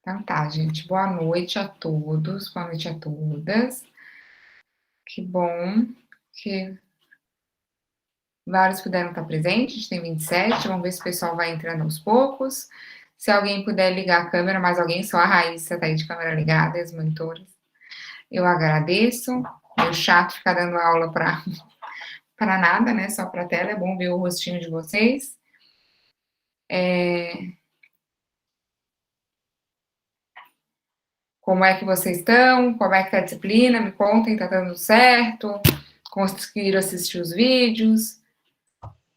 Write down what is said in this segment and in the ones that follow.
Então tá, gente. Boa noite a todos, boa noite a todas. Que bom que vários puderam estar presentes. A gente tem 27. Vamos ver se o pessoal vai entrando aos poucos. Se alguém puder ligar a câmera, mais alguém, só a Raíssa tá aí de câmera ligada, e as monitoras. Eu agradeço. É chato ficar dando aula para nada, né? Só para tela. É bom ver o rostinho de vocês. Como é que vocês estão? Como é que tá a disciplina? Me contem, tá dando certo? Conseguiram assistir os vídeos?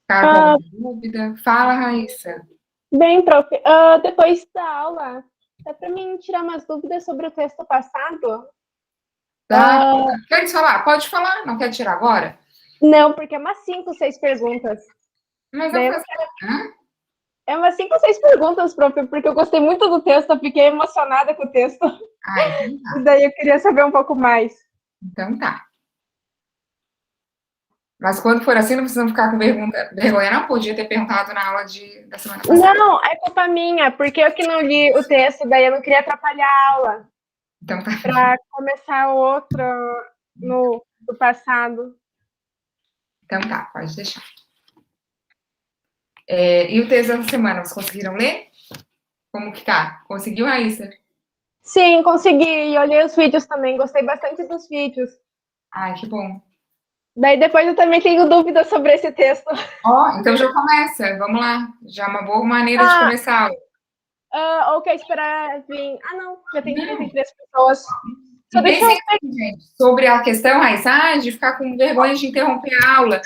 Ficaram com Ah, alguma dúvida? Fala, Raíssa. bem, prof. Depois da aula, dá para mim tirar umas dúvidas sobre o texto passado? Dá? Quer falar? Pode falar, não quer tirar agora? Não, porque é umas 5, 6 perguntas. Mas dá Daí pra eu não fazer. quero... Hã? É umas 5 ou 6 perguntas, prof, porque eu gostei muito do texto, eu fiquei emocionada com o texto. Ah, então E tá. daí eu queria saber um pouco mais. Então tá. Mas quando for assim, não precisam ficar com vergonha. Não podia ter perguntado na aula da semana passada. Não, é culpa minha, porque eu que não li o texto, daí eu não queria atrapalhar a aula, Então tá. para começar outro do passado. Então tá, pode deixar. E o texto dessa semana, vocês conseguiram ler? Como que tá? Conseguiu, Raíssa? Sim, consegui. E olhei os vídeos também, gostei bastante dos vídeos. Ai, que bom. Daí depois eu também tenho dúvidas sobre esse texto. Ó, então já começa. Vamos lá. Já é uma boa maneira de Ah, começar a aula. ou quer esperar vir? Ah, não, já tem Não. 33 pessoas. Só E deixa pensem eu... assim, gente, sobre a questão, Raíssa, de ficar com vergonha de interromper a aula.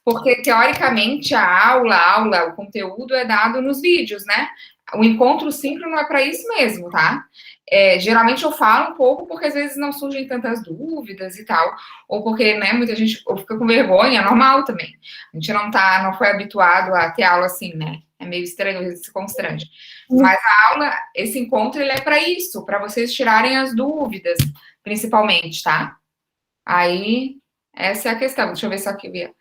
Porque, teoricamente, o conteúdo é dado nos vídeos, né? O encontro síncrono é para isso mesmo, tá? Geralmente eu falo um pouco porque às vezes não surgem tantas dúvidas e tal, ou porque, né, muita gente fica com vergonha, é normal também. A gente não foi habituado a ter aula assim, né? É meio estranho, às vezes se constrange. Mas a aula, esse encontro, ele é para isso, para vocês tirarem as dúvidas, principalmente, tá? Aí, essa é a questão. Deixa eu ver só aqui.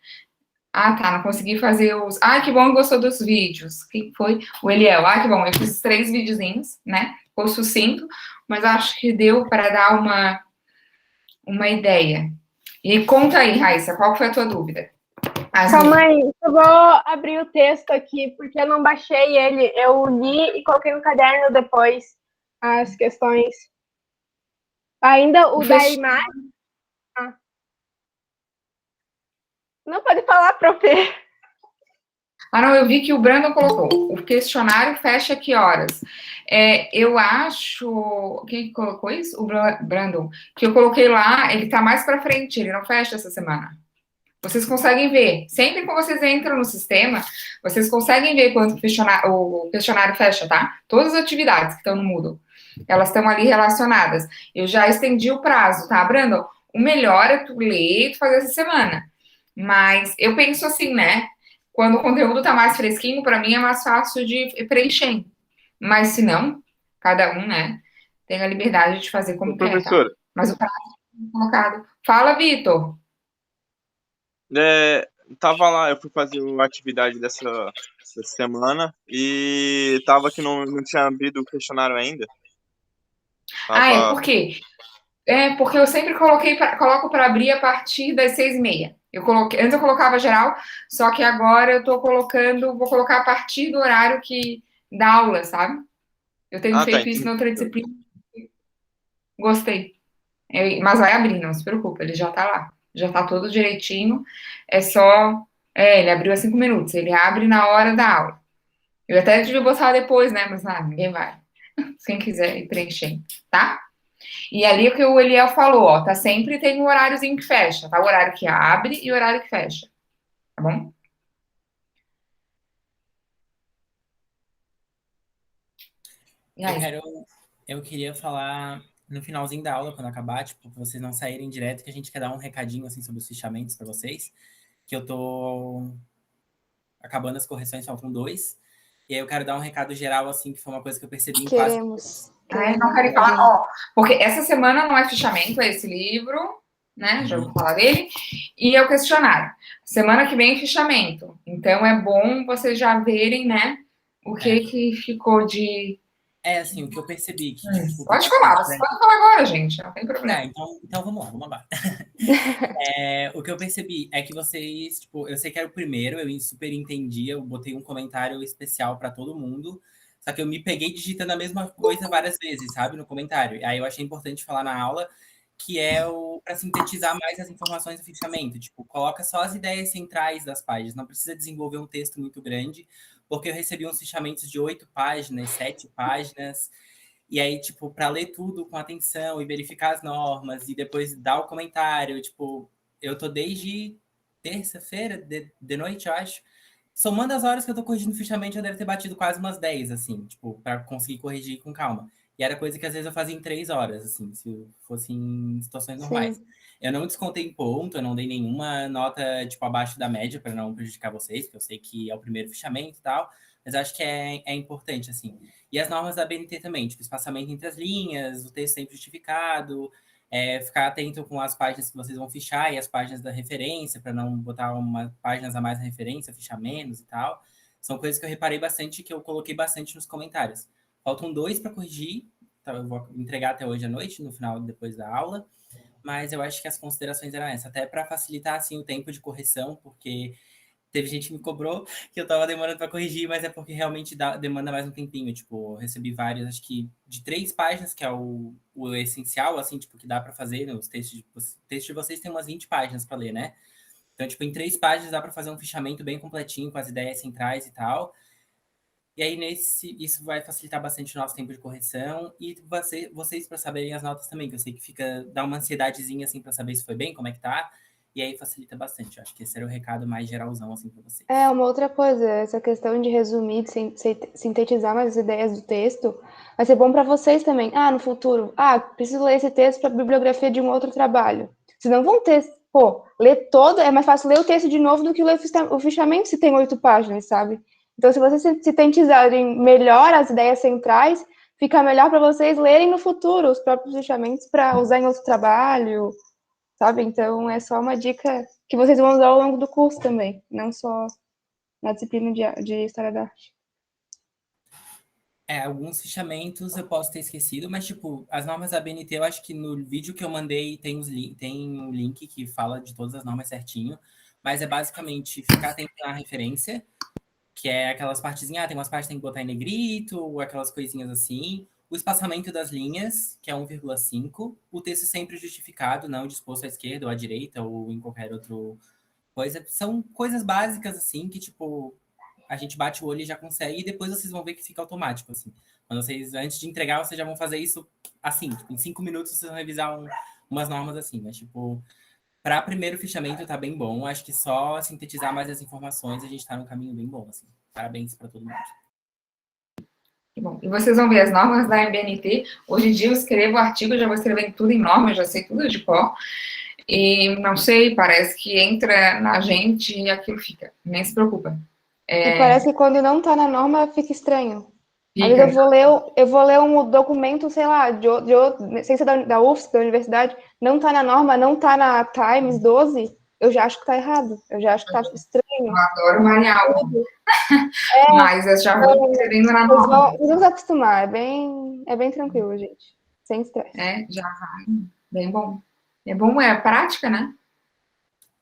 Ah, tá, não consegui fazer os. Ah, que bom que gostou dos vídeos. Quem foi? O Eliel. Ah, que bom, eu fiz 3 videozinhos, né? Ficou sucinto, mas acho que deu para dar uma ideia. E conta aí, Raíssa, qual foi a tua dúvida? As Calma dúvidas. aí, eu vou abrir o texto aqui, porque eu não baixei ele. Eu li e coloquei no caderno depois as questões. Ainda O o da fech... imagem. Ah, não pode falar, prof. Ah, não, eu vi que o Brandon colocou. O questionário fecha que horas? Eu acho. Quem colocou isso? O Brandon. Que eu coloquei lá, ele tá mais para frente, ele não fecha essa semana. Vocês conseguem ver. Sempre que vocês entram no sistema, vocês conseguem ver quando o questionário fecha, tá? Todas as atividades que estão no Moodle, elas estão ali relacionadas. Eu já estendi o prazo, tá, Brandon? O melhor é tu ler e tu fazer essa semana. Mas eu penso assim, né? Quando o conteúdo tá mais fresquinho, para mim é mais fácil de preencher. Mas se não, cada um, né, tem a liberdade de fazer Ô, como quer, tá? professora, Mas o prazo é colocado. Fala, Vitor. tava lá, eu fui fazer uma atividade dessa semana e tava que não tinha abrido o questionário ainda. Ah, é Tava. por quê? Porque eu sempre coloco para abrir a partir das 6h30. Antes eu colocava geral, só que agora eu tô vou colocar a partir do horário que dá aula, sabe? Eu tenho Ah, tá, feito isso na entendi. outra disciplina, gostei. Mas vai abrir, não se preocupa, ele já tá lá. Já tá todo direitinho. É só. Ele abriu há 5 minutos, ele abre na hora da aula. Eu até devia botar depois, né? Mas ninguém vai. Quem quiser ir preenchendo, tá? E ali o que o Eliel falou, ó, tá sempre tem um horáriozinho que fecha, tá? O horário que abre e o horário que fecha, tá bom? E Eu aí? quero, eu queria falar no finalzinho da aula, quando acabar, tipo, pra vocês não saírem direto, que a gente quer dar um recadinho, assim, sobre os fichamentos para vocês, que eu tô acabando as correções, faltam 2, e aí eu quero dar um recado geral, assim, que foi uma coisa que eu percebi em quase Queremos. Não Queremos, querem falar, imagina. ó, porque essa semana não é fichamento, é esse livro, né? Já vou falar dele, e é o questionário. Semana que vem é fichamento. Então é bom vocês já verem, né? O que ficou de É, assim, o que eu percebi que, tipo, Pode falar, vocês podem falar agora, gente, não tem problema. Então vamos lá. O que eu percebi é que vocês, tipo, eu sei que era o primeiro, eu super entendi, eu botei um comentário especial para todo mundo, só que eu me peguei digitando a mesma coisa várias vezes, sabe, no comentário. Aí eu achei importante falar na aula que é para sintetizar mais as informações do fichamento. Tipo, coloca só as ideias centrais das páginas, não precisa desenvolver um texto muito grande, porque eu recebi uns fichamentos de 8 páginas, 7 páginas, e aí, tipo, para ler tudo com atenção e verificar as normas e depois dar o comentário, tipo, eu tô desde terça-feira, de noite, eu acho, somando as horas que eu tô corrigindo o fichamento, eu deve ter batido quase umas 10, assim, tipo, para conseguir corrigir com calma. E era coisa que às vezes eu fazia em 3 horas, assim, se fosse em situações normais. Sim. Eu não descontei ponto, eu não dei nenhuma nota, tipo, abaixo da média para não prejudicar vocês, porque eu sei que é o primeiro fichamento e tal, mas acho que é importante, assim. E as normas da BNT também, tipo, espaçamento entre as linhas, o texto sempre justificado, ficar atento com as páginas que vocês vão fichar e as páginas da referência, para não botar páginas a mais na referência, fichar menos e tal. São coisas que eu reparei bastante, que eu coloquei bastante nos comentários. Faltam 2 para corrigir, então eu vou entregar até hoje à noite, no final, depois da aula, mas eu acho que as considerações eram essas, até para facilitar, assim, o tempo de correção, porque teve gente que me cobrou que eu tava demorando para corrigir, mas é porque realmente demanda mais um tempinho. Tipo, eu recebi vários, acho que de 3 páginas, que é o essencial, assim, tipo, que dá para fazer nos textos de vocês tem umas 20 páginas para ler, né? Então, tipo, em 3 páginas dá para fazer um fichamento bem completinho, com as ideias centrais e tal. E aí, isso vai facilitar bastante o nosso tempo de correção e vocês para saberem as notas também, que eu sei que dá uma ansiedadezinha, assim, para saber se foi bem, como é que tá. E aí facilita bastante. Eu acho que esse era o recado mais geralzão, assim, para vocês. Uma outra coisa, essa questão de resumir, de sintetizar mais as ideias do texto, vai ser bom para vocês também. No futuro, preciso ler esse texto para bibliografia de um outro trabalho. Vocês não vão ter, ler todo, é mais fácil ler o texto de novo do que ler o fichamento se tem 8 páginas, sabe? Então, se vocês sintetizarem melhor as ideias centrais, fica melhor para vocês lerem no futuro os próprios fichamentos para usar em outro trabalho, sabe? Então, é só uma dica que vocês vão usar ao longo do curso também, não só na disciplina de História da Arte. Alguns fichamentos eu posso ter esquecido, mas, tipo, as normas da BNT, eu acho que no vídeo que eu mandei tem um link que fala de todas as normas certinho, mas é basicamente ficar atento na referência, que é aquelas partezinhas, tem umas partes que tem que botar em negrito, ou aquelas coisinhas assim, o espaçamento das linhas, que é 1,5, o texto sempre justificado, não disposto à esquerda ou à direita, ou em qualquer outro coisa. São coisas básicas, assim, que, tipo, a gente bate o olho e já consegue, e depois vocês vão ver que fica automático, assim. Quando vocês, antes de entregar, vocês já vão fazer isso assim, tipo, em 5 minutos vocês vão revisar umas normas assim, mas, tipo, para primeiro fichamento tá bem bom, acho que só sintetizar mais as informações, a gente tá num caminho bem bom, assim. Parabéns para todo mundo. Bom, e vocês vão ver as normas da MBNT. Hoje em dia eu escrevo artigo, já vou escrevendo tudo em norma, já sei tudo de cor. E não sei, parece que entra na gente e aquilo fica. Nem se preocupa. E parece que quando não tá na norma, fica estranho. Fica. Às vezes eu vou ler um documento, sei lá, de sem ser da UFSC, da universidade, não tá na norma, não tá na Times 12, eu já acho que tá errado. Eu já acho que tá estranho. Eu adoro manual. Mas eu já vou escrevendo na norma. Vocês vão se acostumar, é bem tranquilo, gente. Sem estresse. Já vai. Bem bom. É bom, é prática, né?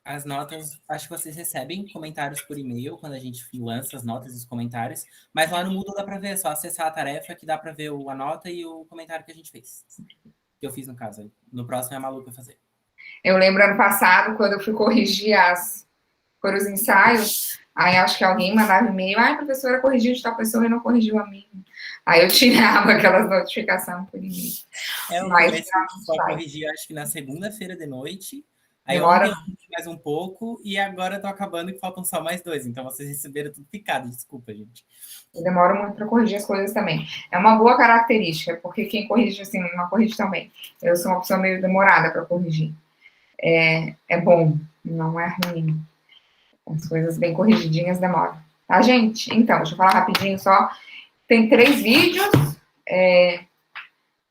As notas, acho que vocês recebem comentários por e-mail quando a gente lança as notas e os comentários, mas lá no Moodle dá para ver, é só acessar a tarefa que dá para ver a nota e o comentário que a gente fez. Que eu fiz no caso. No próximo é a Malu que vai fazer. Eu lembro ano passado, quando eu fui corrigir os ensaios, aí acho que alguém mandava e-mail, professora, corrigiu de tal pessoa e não corrigiu a mim. Aí eu tirava aquelas notificações por e-mail. Eu comecei a corrigir, acho que na segunda-feira de noite. Aí ontem eu mais um pouco, e agora eu tô acabando e faltam só mais 2. Então vocês receberam tudo picado, desculpa, gente. Eu demoro muito para corrigir as coisas também. É uma boa característica, porque quem corrige assim, não corrige também. Eu sou uma pessoa meio demorada para corrigir. É bom, não é ruim. As coisas bem corrigidinhas demoram. Tá, gente? Então, deixa eu falar rapidinho só. Tem 3 vídeos.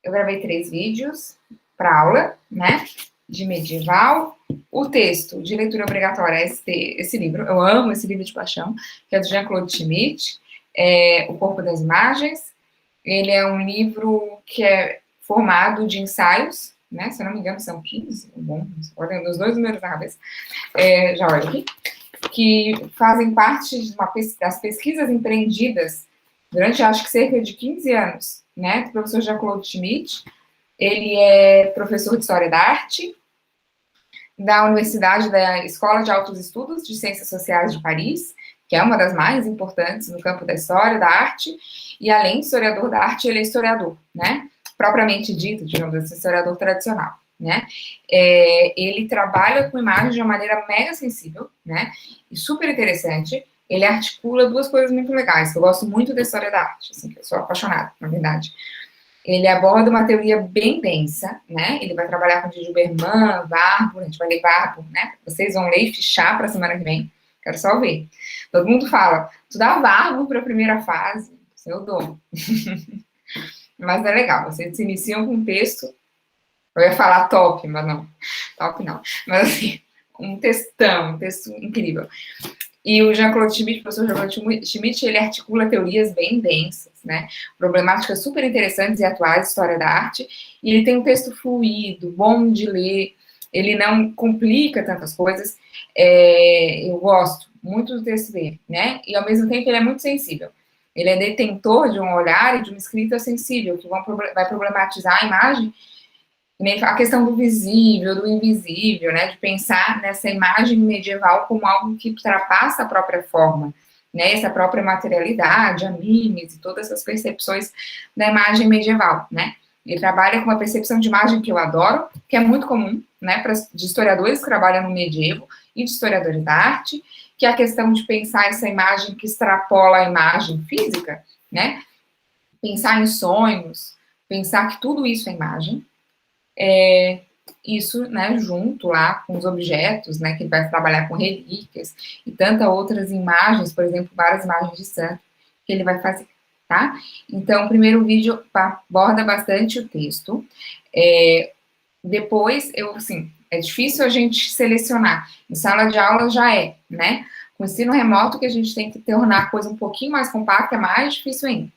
Eu gravei 3 vídeos para aula, né? De medieval. O texto de leitura obrigatória é esse livro. Eu amo esse livro de paixão, que é do Jean-Claude Schmitt. O Corpo das Imagens. Ele é um livro que é formado de ensaios, né? Se eu não me engano, são 15, bom, olhando os 2 números na cabeça, já olha aqui, que fazem parte das pesquisas empreendidas durante, acho que cerca de 15 anos, né? Do professor Jean-Claude Schmitt. Ele é professor de História da Arte, da Universidade da Escola de Altos Estudos de Ciências Sociais de Paris, que é uma das mais importantes no campo da história, da arte, e além de historiador da arte, ele é historiador, né? Propriamente dito, digamos assim, historiador tradicional, né? Ele trabalha com imagem de uma maneira mega sensível, né? E super interessante. Ele articula 2 coisas muito legais, que eu gosto muito da história da arte, assim, que eu sou apaixonada, na verdade. Ele aborda uma teoria bem densa, né? Ele vai trabalhar com Gilberman, Warburg, a gente vai ler Warburg, né? Vocês vão ler e fichar para a semana que vem. Quero só ver. Todo mundo fala, tu dá Warburg para a primeira fase, eu dou. Mas é legal, vocês se iniciam com um texto, eu ia falar top, mas não, top não. Mas assim, um textão, um texto incrível. E o Jean-Claude Schmitt, o professor Jean-Claude Schmitt, ele articula teorias bem densas, né? Problemáticas super interessantes e atuais de história da arte. E ele tem um texto fluido, bom de ler, ele não complica tantas coisas. Eu gosto muito do texto dele, né? E ao mesmo tempo ele é muito sensível. Ele é detentor de um olhar e de uma escrita sensível, que vai problematizar a imagem, a questão do visível, do invisível, né, de pensar nessa imagem medieval como algo que ultrapassa a própria forma, né, essa própria materialidade, a mimes e todas essas percepções da imagem medieval, né. Ele trabalha com uma percepção de imagem que eu adoro, que é muito comum, né, de historiadores que trabalham no medievo e de historiadores da arte, que é a questão de pensar essa imagem que extrapola a imagem física, né, pensar em sonhos, pensar que tudo isso é imagem, isso, né, junto lá com os objetos, né, que ele vai trabalhar com relíquias e tantas outras imagens, por exemplo, várias imagens de santo que ele vai fazer, tá? Então, o primeiro vídeo aborda bastante o texto. Depois, assim, é difícil a gente selecionar. Em sala de aula já é, né? Com o ensino remoto que a gente tem que tornar a coisa um pouquinho mais compacta, é mais difícil ainda.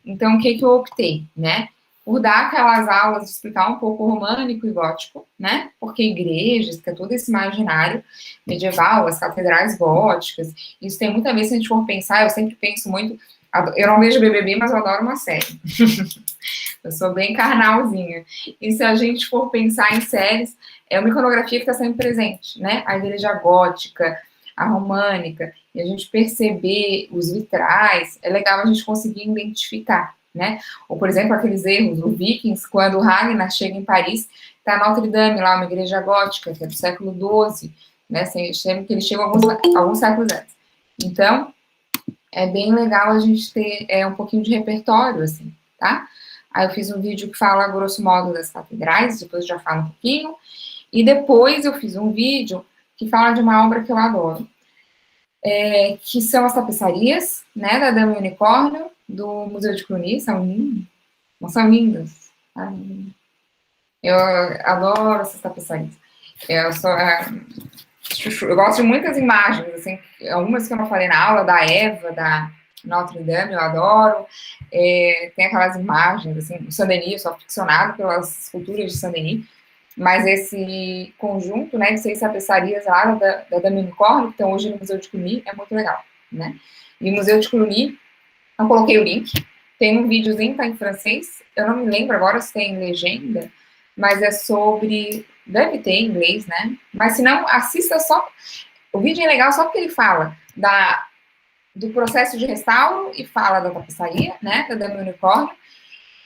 Então, o que eu optei, né? Por dar aquelas aulas de explicar um pouco o românico e gótico, né? Porque igrejas, que é todo esse imaginário medieval, as catedrais góticas, isso tem muito a ver se a gente for pensar, eu sempre penso muito, eu não vejo BBB, mas eu adoro uma série. Eu sou bem carnalzinha. E se a gente for pensar em séries, é uma iconografia que está sempre presente, né? A igreja gótica, a românica, e a gente perceber os vitrais, é legal a gente conseguir identificar, né? Ou, por exemplo, aqueles erros do Vikings, quando o Ragnar chega em Paris, está Notre Dame, lá uma igreja gótica, que é do século XII, né? Que ele chega alguns séculos antes. Então, é bem legal a gente ter um pouquinho de repertório, assim, tá? Aí eu fiz um vídeo que fala, grosso modo, das catedrais, depois eu já falo um pouquinho, e depois eu fiz um vídeo que fala de uma obra que eu adoro, que são as tapeçarias, né, da Dama e Unicórnio, do Museu de Cluny, são lindas. Eu adoro essas tapeçarias. Eu gosto de muitas imagens, assim, algumas que eu não falei na aula, da Eva, da Notre Dame, eu adoro. Tem aquelas imagens, assim, do Saint-Denis, eu sou aficionada pelas esculturas de Saint-Denis, mas esse conjunto, né, de 6 tapeçarias lá da Dama e Unicórnio, que estão hoje no Museu de Cluny, é muito legal, né? E o Museu de Cluny, eu coloquei o link, tem um videozinho, tá em francês, eu não me lembro agora se tem legenda, mas é sobre, deve ter em inglês, né? Mas se não, assista só, o vídeo é legal só porque ele fala do processo de restauro e fala da tapeçaria, né, da Dama e Unicórnio,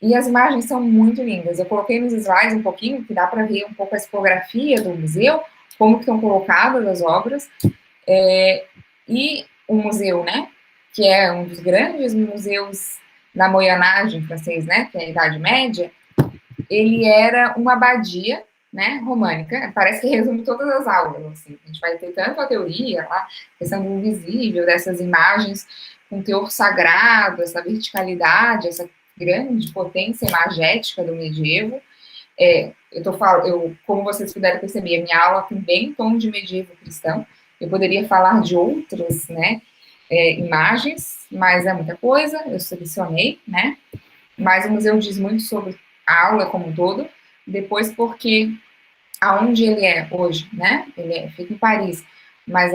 e as imagens são muito lindas. Eu coloquei nos slides um pouquinho, que dá para ver um pouco a tipografia do museu, como que estão colocadas as obras, e o museu, né, que é um dos grandes museus da moyenagem francês, né, que é a Idade Média, ele era uma abadia, né, românica, parece que resume todas as aulas, assim, a gente vai ter tanto a teoria, lá, a questão do invisível, dessas imagens com teor sagrado, essa verticalidade, essa grande potência imagética do medievo. Como vocês puderam perceber, a minha aula tem bem tom de medievo cristão, eu poderia falar de outras, né, imagens, mas é muita coisa, eu selecionei, né, mas o museu diz muito sobre a aula como um todo, depois porque aonde ele é hoje, né? Fica em Paris, mas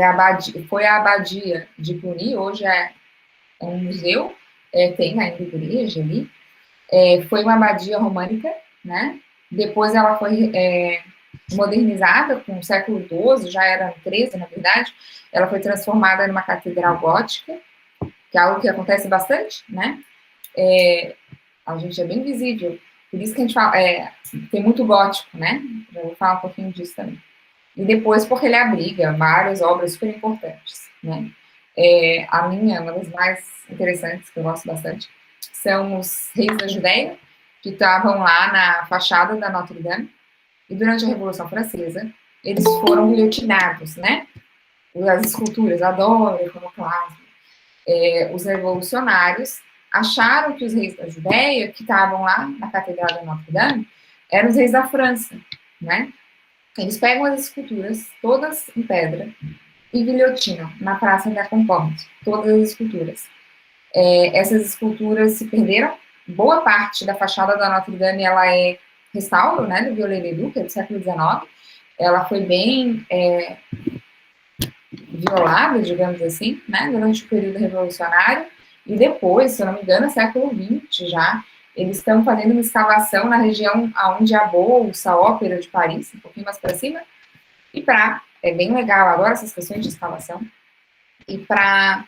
foi a abadia de Cluny, hoje é um museu, tem ainda igreja ali, foi uma abadia românica, né? Depois ela foi modernizada com o século XII, já era XIII, na verdade, ela foi transformada numa catedral gótica, que é algo que acontece bastante, né? A gente é bem visível, por isso que a gente fala, tem muito gótico, né? Já vou falar um pouquinho disso também. E depois porque ele abriga várias obras super importantes, né? A minha, uma das mais interessantes, que eu gosto bastante, são os reis da Judéia, que estavam lá na fachada da Notre Dame, e durante a Revolução Francesa, eles foram guilhotinados, né? As esculturas, adoro o iconoclasmo. Os revolucionários acharam que os reis da Judéia, que estavam lá na Catedral da Notre Dame, eram os reis da França, né? Eles pegam as esculturas, todas em pedra, e guilhotinam na Praça da Concorde, todas as esculturas. Essas esculturas se perderam, boa parte da fachada da Notre Dame, ela é restauro, né, do Viollet-le-Duc, que é do século XIX, ela foi bem violada, digamos assim, né, durante o período revolucionário, e depois, se eu não me engano, século XX já, eles estão fazendo uma escavação na região onde a Bolsa, a Ópera de Paris, um pouquinho mais para cima, e é bem legal, adoro essas questões de escavação, e para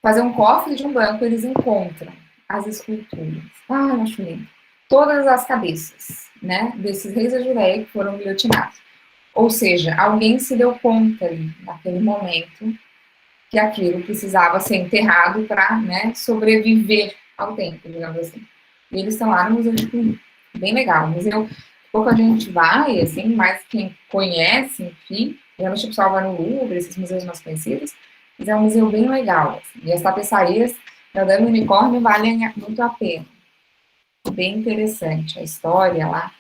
fazer um cofre de um banco, eles encontram as esculturas. Eu acho lindo. Todas as cabeças, né, desses reis da Judéia que foram guilhotinados. Ou seja, alguém se deu conta ali, naquele momento, que aquilo precisava ser enterrado para, né, sobreviver ao tempo, digamos assim. E eles estão lá no Museu de Cluny. Bem legal. O museu, pouca gente vai, assim, mas quem conhece, enfim, geralmente o pessoal vai no Louvre, esses museus mais conhecidos, mas é um museu bem legal. Assim. E as tapeçarias da Dama Unicórnio valem muito a pena. Bem interessante a história lá.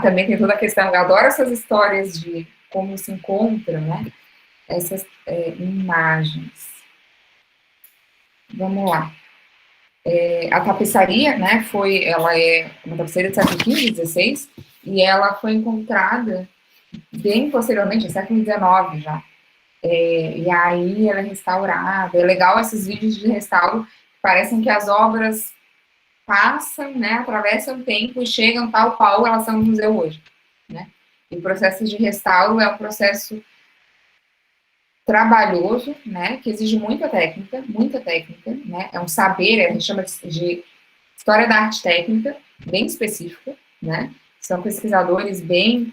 Também tem toda a questão, eu adoro essas histórias de como se encontram, né? Essas imagens. Vamos lá. A tapeçaria, né, ela é uma tapeçaria do século XV, XVI, e ela foi encontrada bem posteriormente, no século XIX já. E aí ela é restaurada. É legal esses vídeos de restauro, parecem que as obras passam, né, atravessam o tempo e chegam tal qual elas são no museu hoje, né? E o processo de restauro é um processo trabalhoso, né, que exige muita técnica, né, é um saber, a gente chama de história da arte técnica, bem específico, né, são pesquisadores bem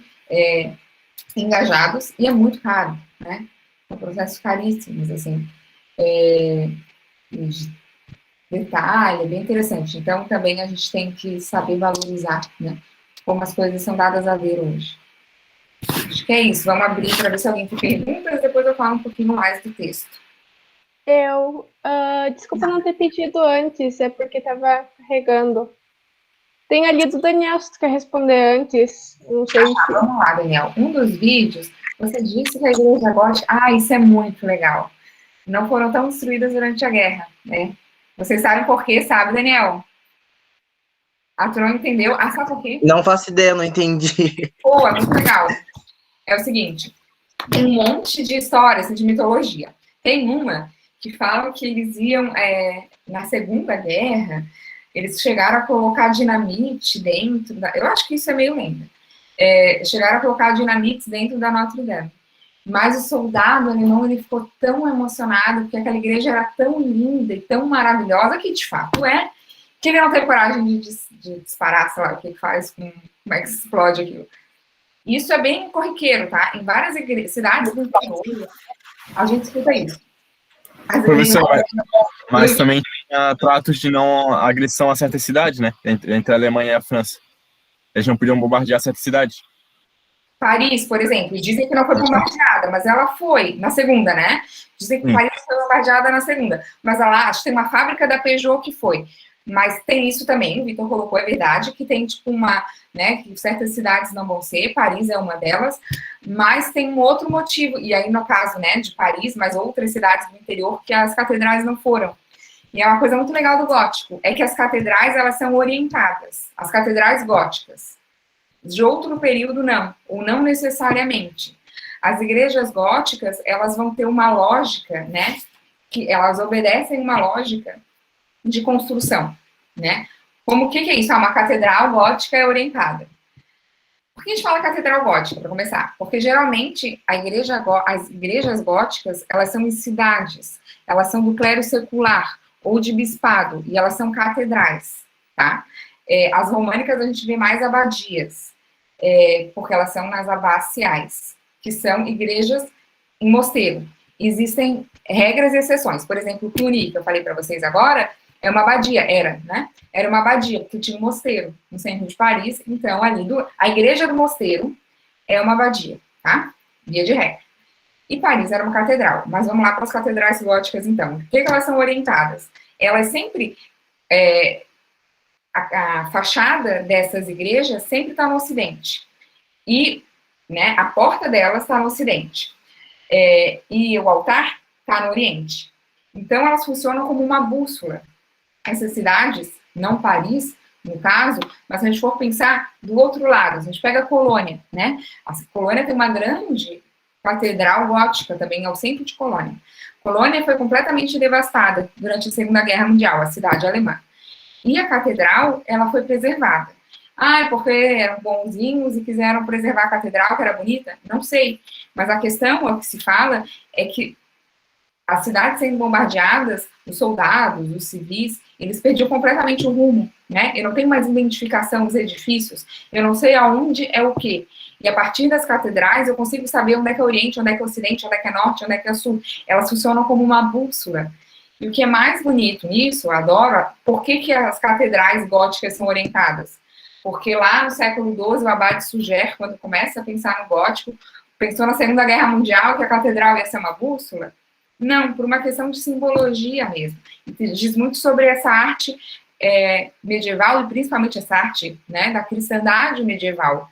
engajados, e é muito caro, né, são processos caríssimos, assim, de detalhe, é bem interessante, então também a gente tem que saber valorizar, né, como as coisas são dadas a ver hoje. Acho que é isso. Vamos abrir para ver se alguém tem perguntas, depois eu falo um pouquinho mais do texto. Desculpa não ter pedido antes, é porque estava carregando. Tem ali do Daniel, se tu quer responder antes. Não sei se... Vamos lá, Daniel. Um dos vídeos, você disse que a igreja gótica... isso é muito legal. Não foram tão destruídas durante a guerra, né? Vocês sabem por quê, sabe, Daniel? Tu não entendeu? Sabe por quê? Não faço ideia, não entendi. Pô, é muito legal. É o seguinte, tem um monte de histórias de mitologia. Tem uma que fala que eles iam, na Segunda Guerra, eles chegaram a colocar dinamite dentro eu acho que isso é meio lenda. Chegaram a colocar dinamites dentro da Notre Dame. Mas o soldado alemão, ele ficou tão emocionado, porque aquela igreja era tão linda e tão maravilhosa, que de fato que ele não teve coragem de disparar, sei lá, o que faz, como é que se explode aquilo. Isso é bem corriqueiro, tá? Em várias cidades do interior, a gente escuta isso. Mas também tinha tratos de não agressão a certas cidades, né? Entre a Alemanha e a França. Eles não podiam bombardear certas cidades. Paris, por exemplo, dizem que não foi bombardeada, mas ela foi na segunda, né? Dizem que Paris foi bombardeada na segunda. Mas lá, acho que tem uma fábrica da Peugeot que foi. Mas tem isso também, o Vitor colocou, é verdade, que tem tipo né, que certas cidades não vão ser, Paris é uma delas, mas tem um outro motivo, e aí no caso, né, de Paris, mas outras cidades do interior que as catedrais não foram. E é uma coisa muito legal do gótico, é que as catedrais, elas são orientadas. As catedrais góticas. De outro período, não. Ou não necessariamente. As igrejas góticas, elas vão ter uma lógica, né? Que elas obedecem uma lógica de construção, né? Como o que é isso? Uma catedral gótica é orientada. Por que a gente fala catedral gótica, para começar? Porque geralmente as igrejas góticas, elas são em cidades, elas são do clero secular ou de bispado, e elas são catedrais, tá? As românicas a gente vê mais abadias, porque elas são nas abaciais, que são igrejas em mosteiro. Existem regras e exceções. Por exemplo, o Cluny, que eu falei para vocês agora, é uma abadia, né? Era uma abadia, porque tinha um mosteiro no centro de Paris, então ali a igreja do mosteiro é uma abadia, tá? Via de regra. E Paris era uma catedral. Mas vamos lá para as catedrais góticas, então. O que elas são orientadas? Elas sempre... a fachada dessas igrejas sempre está no ocidente. E, né, a porta delas está no ocidente. E o altar está no oriente. Então, elas funcionam como uma bússola. Essas cidades, não Paris, no caso, mas se a gente for pensar do outro lado, a gente pega a Colônia, né? A Colônia tem uma grande catedral gótica também, ao centro de Colônia. Colônia foi completamente devastada durante a Segunda Guerra Mundial, a cidade alemã. E a catedral, ela foi preservada. Ah, é porque eram bonzinhos e quiseram preservar a catedral, que era bonita? Não sei. Mas a questão, o que se fala, é que as cidades sendo bombardeadas, os soldados, os civis, eles perdiam completamente o rumo, né? Eu não tenho mais identificação dos edifícios, eu não sei aonde é o quê. E a partir das catedrais, eu consigo saber onde é que é Oriente, onde é que é Ocidente, onde é que é Norte, onde é que é Sul. Elas funcionam como uma bússola. E o que é mais bonito nisso, eu adoro, por que as catedrais góticas são orientadas? Porque lá no século XII, o abade Suger, quando começa a pensar no gótico, pensou na Segunda Guerra Mundial que a catedral ia ser uma bússola? Não, por uma questão de simbologia mesmo. E diz muito sobre essa arte medieval, e principalmente essa arte, né, da cristandade medieval.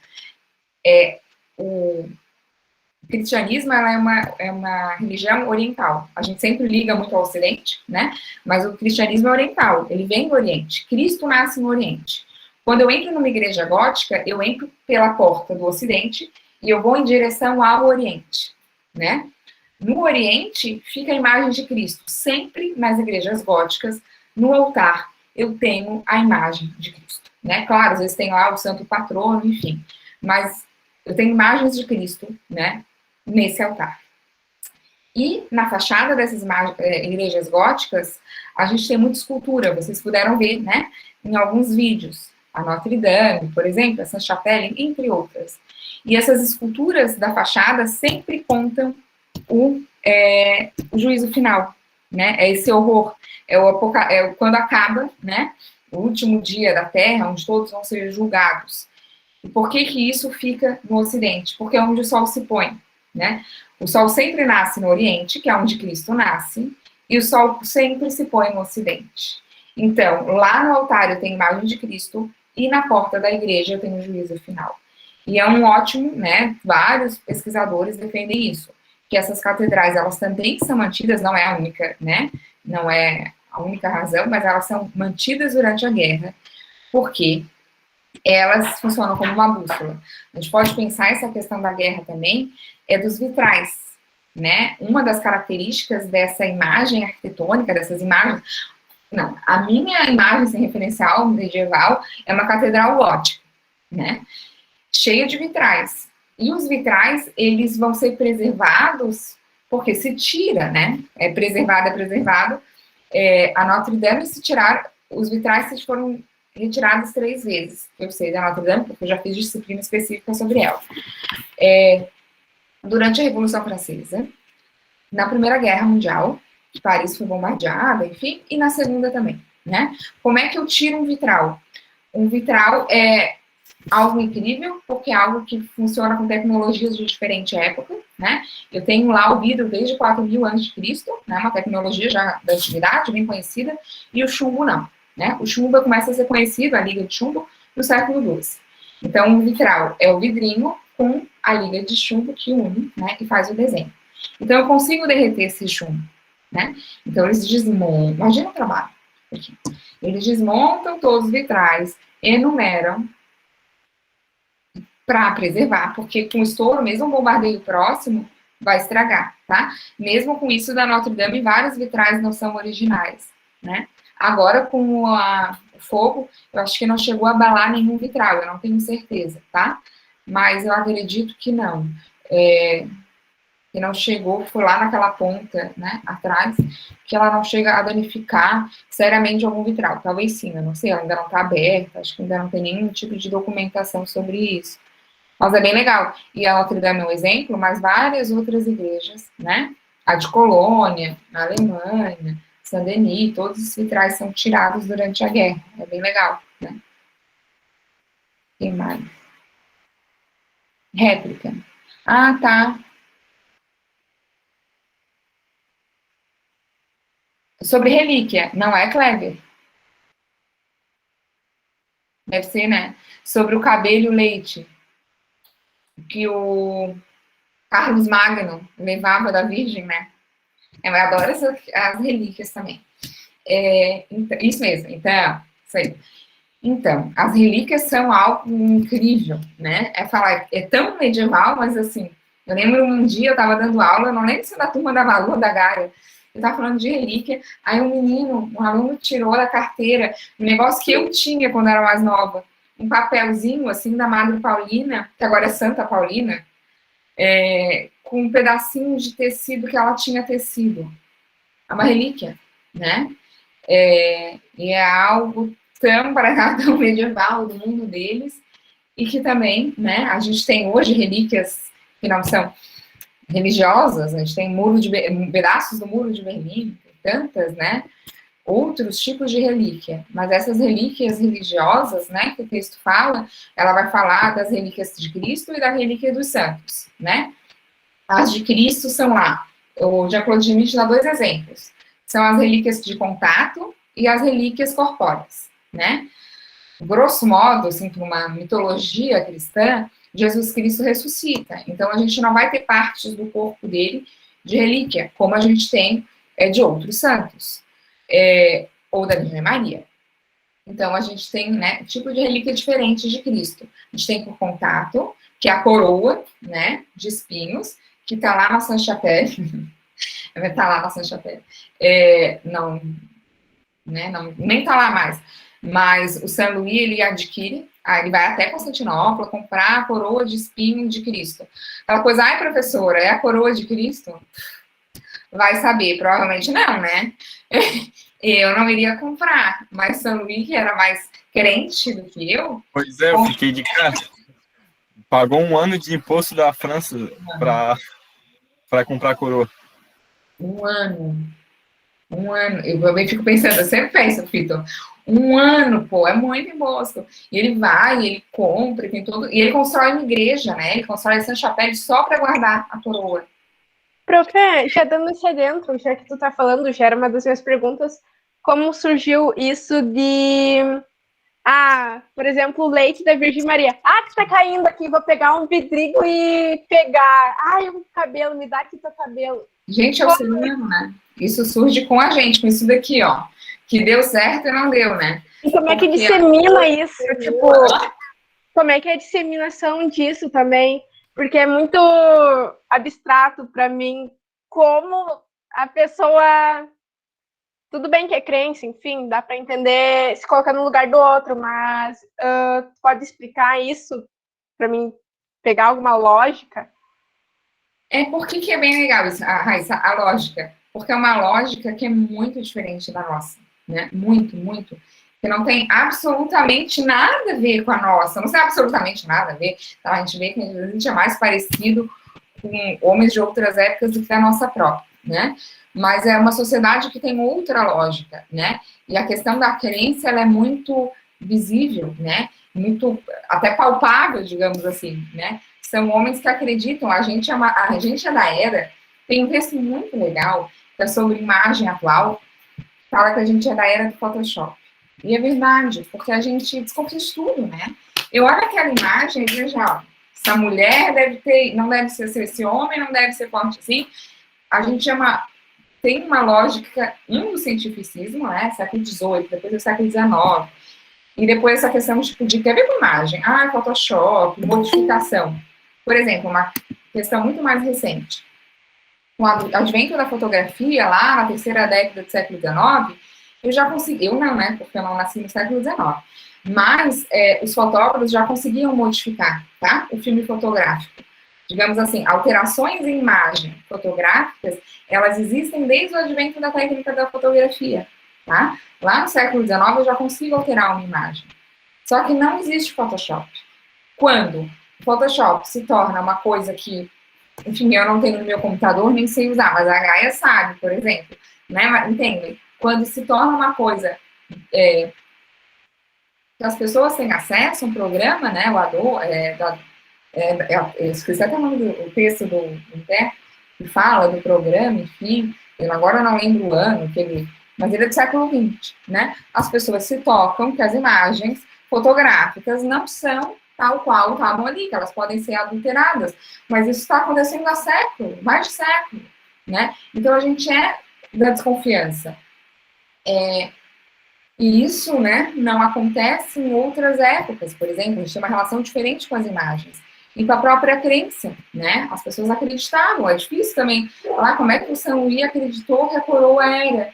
O cristianismo, ela é uma religião oriental. A gente sempre liga muito ao Ocidente, né? Mas o cristianismo é oriental, ele vem do Oriente. Cristo nasce no Oriente. Quando eu entro numa igreja gótica, eu entro pela porta do Ocidente e eu vou em direção ao Oriente, né? No Oriente, fica a imagem de Cristo. Sempre nas igrejas góticas, no altar, eu tenho a imagem de Cristo, né? Claro, às vezes tem lá o santo patrono, enfim. Mas eu tenho imagens de Cristo, né? Nesse altar. E na fachada dessas igrejas góticas, a gente tem muita escultura. Vocês puderam ver, né? Em alguns vídeos. A Notre Dame, por exemplo, a Sainte-Chapelle, entre outras. E essas esculturas da fachada sempre contam o juízo final, né? É esse horror, quando acaba, né? O último dia da Terra, onde todos vão ser julgados. E por que isso fica no Ocidente? Porque é onde o Sol se põe, né? O Sol sempre nasce no Oriente, que é onde Cristo nasce, e o Sol sempre se põe no Ocidente. Então, lá no altar eu tenho imagem de Cristo, e na porta da igreja eu tenho o juízo final. E é um ótimo, né? Vários pesquisadores defendem isso, que essas catedrais, elas também são mantidas, não é a única, né? Não é a única razão, mas elas são mantidas durante a guerra, porque elas funcionam como uma bússola. A gente pode pensar essa questão da guerra também, dos vitrais, né? Uma das características dessa imagem arquitetônica, dessas imagens... Não, a minha imagem sem referencial medieval é uma catedral gótica, né? Cheia de vitrais. E os vitrais, eles vão ser preservados, porque se tira, né? É preservado. A Notre Dame, se tirar, os vitrais foram retirados 3 vezes. Eu sei da Notre Dame, porque eu já fiz disciplina específica sobre ela. Durante a Revolução Francesa, na Primeira Guerra Mundial, Paris foi bombardeada, enfim, e na Segunda também, né? Como é que eu tiro um vitral? Um vitral é algo incrível, porque é algo que funciona com tecnologias de diferente época, né? Eu tenho lá o vidro desde 4.000 a.C., né? Uma tecnologia já da antiguidade, bem conhecida, e o chumbo não, né? O chumbo começa a ser conhecido, a liga de chumbo, no século XII. Então, o vitral é o vidrinho com a liga de chumbo que une, né? E faz o desenho. Então, eu consigo derreter esse chumbo, né? Então, eles desmontam, imagina o trabalho. Eles desmontam todos os vitrais, enumeram para preservar, porque com estouro, mesmo um bombardeio próximo, vai estragar, tá? Mesmo com isso da Notre Dame, vários vitrais não são originais, né? Agora, com o fogo, eu acho que não chegou a abalar nenhum vitral, eu não tenho certeza, tá? Mas eu acredito que não. Que não chegou, foi lá naquela ponta, né, atrás, que ela não chega a danificar seriamente algum vitral. Talvez sim, eu não sei, ela ainda não está aberta, acho que ainda não tem nenhum tipo de documentação sobre isso. Mas é bem legal. E a Notre Dame é um exemplo, mas várias outras igrejas, né, a de Colônia, na Alemanha, Saint-Denis, todos os vitrais são tirados durante a guerra. É bem legal, né. Tem mais. Réplica. Ah, tá. Sobre relíquia, não é, Kleber? Deve ser, né? Sobre o cabelo e o leite, que o Carlos Magno levava da Virgem, né? Eu adoro as relíquias também. Isso mesmo, então, isso aí. Então, as relíquias são algo incrível, né? É tão medieval, mas assim, eu lembro um dia eu estava dando aula, não lembro se da turma da Valor da Gaia, eu estava falando de relíquia, aí um aluno tirou da carteira um negócio que eu tinha quando era mais nova, um papelzinho, assim, da Madre Paulina, que agora é Santa Paulina, com um pedacinho de tecido que ela tinha tecido. É uma relíquia, né? E é algo tão para tão medieval do mundo deles, e que também, né, a gente tem hoje relíquias que não são religiosas, a gente tem pedaços do Muro de Berlim, tantas, né, outros tipos de relíquia, mas essas relíquias religiosas, né, que o texto fala, ela vai falar das relíquias de Cristo e da relíquia dos santos, né. As de Cristo são lá, o Jean-Claude Schmitt dá 2 exemplos, são as relíquias de contato e as relíquias corpóreas, né. Grosso modo, assim, para uma mitologia cristã, Jesus Cristo ressuscita. Então, a gente não vai ter partes do corpo dele de relíquia, como a gente tem de outros santos, ou da Virgem Maria. Então, a gente tem, né, um tipo de relíquia diferente de Cristo. A gente tem por contato, que é a coroa, né, de espinhos, que está lá na Sainte-Chapelle. Está lá na Sainte-Chapelle. Não, né, não, nem está lá mais. Mas o Saint Louis, ele adquire, ele vai até Constantinopla comprar a coroa de espinho de Cristo. Aquela coisa, ai, professora, é a coroa de Cristo? Vai saber, provavelmente não, né? Eu não iria comprar, mas Saint Louis, que era mais crente do que eu... Pois é, eu fiquei de cara. Pagou 1 ano de imposto da França para comprar a coroa. 1 ano. Eu fico pensando, eu sempre penso, Vitor, 1 ano, pô, é muito imposto. E ele vai, ele compra, tem todo... E ele constrói uma igreja, né? Ele constrói essa chapéu só para guardar a coroa. Profe, já dando esse adentro, já que tu tá falando, já era uma das minhas perguntas, como surgiu isso de... por exemplo, o leite da Virgem Maria. Que tá caindo aqui, vou pegar um vidrinho e pegar. O cabelo, me dá aqui teu cabelo. Gente, é o ser humano, né? Isso surge com a gente, com isso daqui, ó. Que deu certo e não deu, né? E como é que dissemina isso? Tipo, como é que é a disseminação disso também? Porque é muito abstrato para mim como a pessoa... Tudo bem que é crença, enfim, dá para entender, se colocar no lugar do outro, mas pode explicar isso para mim pegar alguma lógica? Por que é bem legal isso, Raíssa, a lógica? Porque é uma lógica que é muito diferente da nossa, né? Muito, muito. Que não tem absolutamente nada a ver com a nossa, não tem absolutamente nada a ver. Então, a gente vê que a gente é mais parecido com homens de outras épocas do que a nossa própria, né? Mas é uma sociedade que tem outra lógica, né? E a questão da crença, ela é muito visível, né? Muito, até palpável, digamos assim, né? São homens que acreditam, a gente é da era, tem um texto muito legal, que é sobre imagem atual, fala que a gente é da era do Photoshop. E é verdade, porque a gente desconfia de tudo, né? Eu olho aquela imagem e vejo, essa mulher não deve ser esse homem, não deve ser forte assim. A gente tem uma lógica do cientificismo, né, século XVIII, depois do século XIX, e depois essa questão de quer ver com imagem, Photoshop, modificação. Por exemplo, uma questão muito mais recente. Com o advento da fotografia, lá na terceira década do século XIX, eu já consegui, eu não, né, porque eu não nasci no século XIX, mas os fotógrafos já conseguiam modificar, tá, o filme fotográfico. Digamos assim, alterações em imagem fotográficas, elas existem desde o advento da técnica da fotografia, tá? Lá no século XIX eu já consigo alterar uma imagem. Só que não existe Photoshop. Quando o Photoshop se torna uma coisa que, enfim, eu não tenho no meu computador, nem sei usar, mas a Gaia sabe, por exemplo, né? Entende? Quando se torna uma coisa que as pessoas têm acesso a um programa, né? O Adobe, eu esqueci até o nome do texto do Inter, que fala do programa, enfim, eu agora não lembro o ano, mas ele é do século XX, né? As pessoas se tocam que as imagens fotográficas não são tal qual estavam ali, que elas podem ser adulteradas, mas isso está acontecendo há século, mais de século, né? Então a gente é da desconfiança. E isso, né, não acontece em outras épocas, por exemplo, a gente tem uma relação diferente com as imagens. E com a própria crença, né? As pessoas acreditavam. É difícil também falar como é que o São Luís acreditou que a coroa era.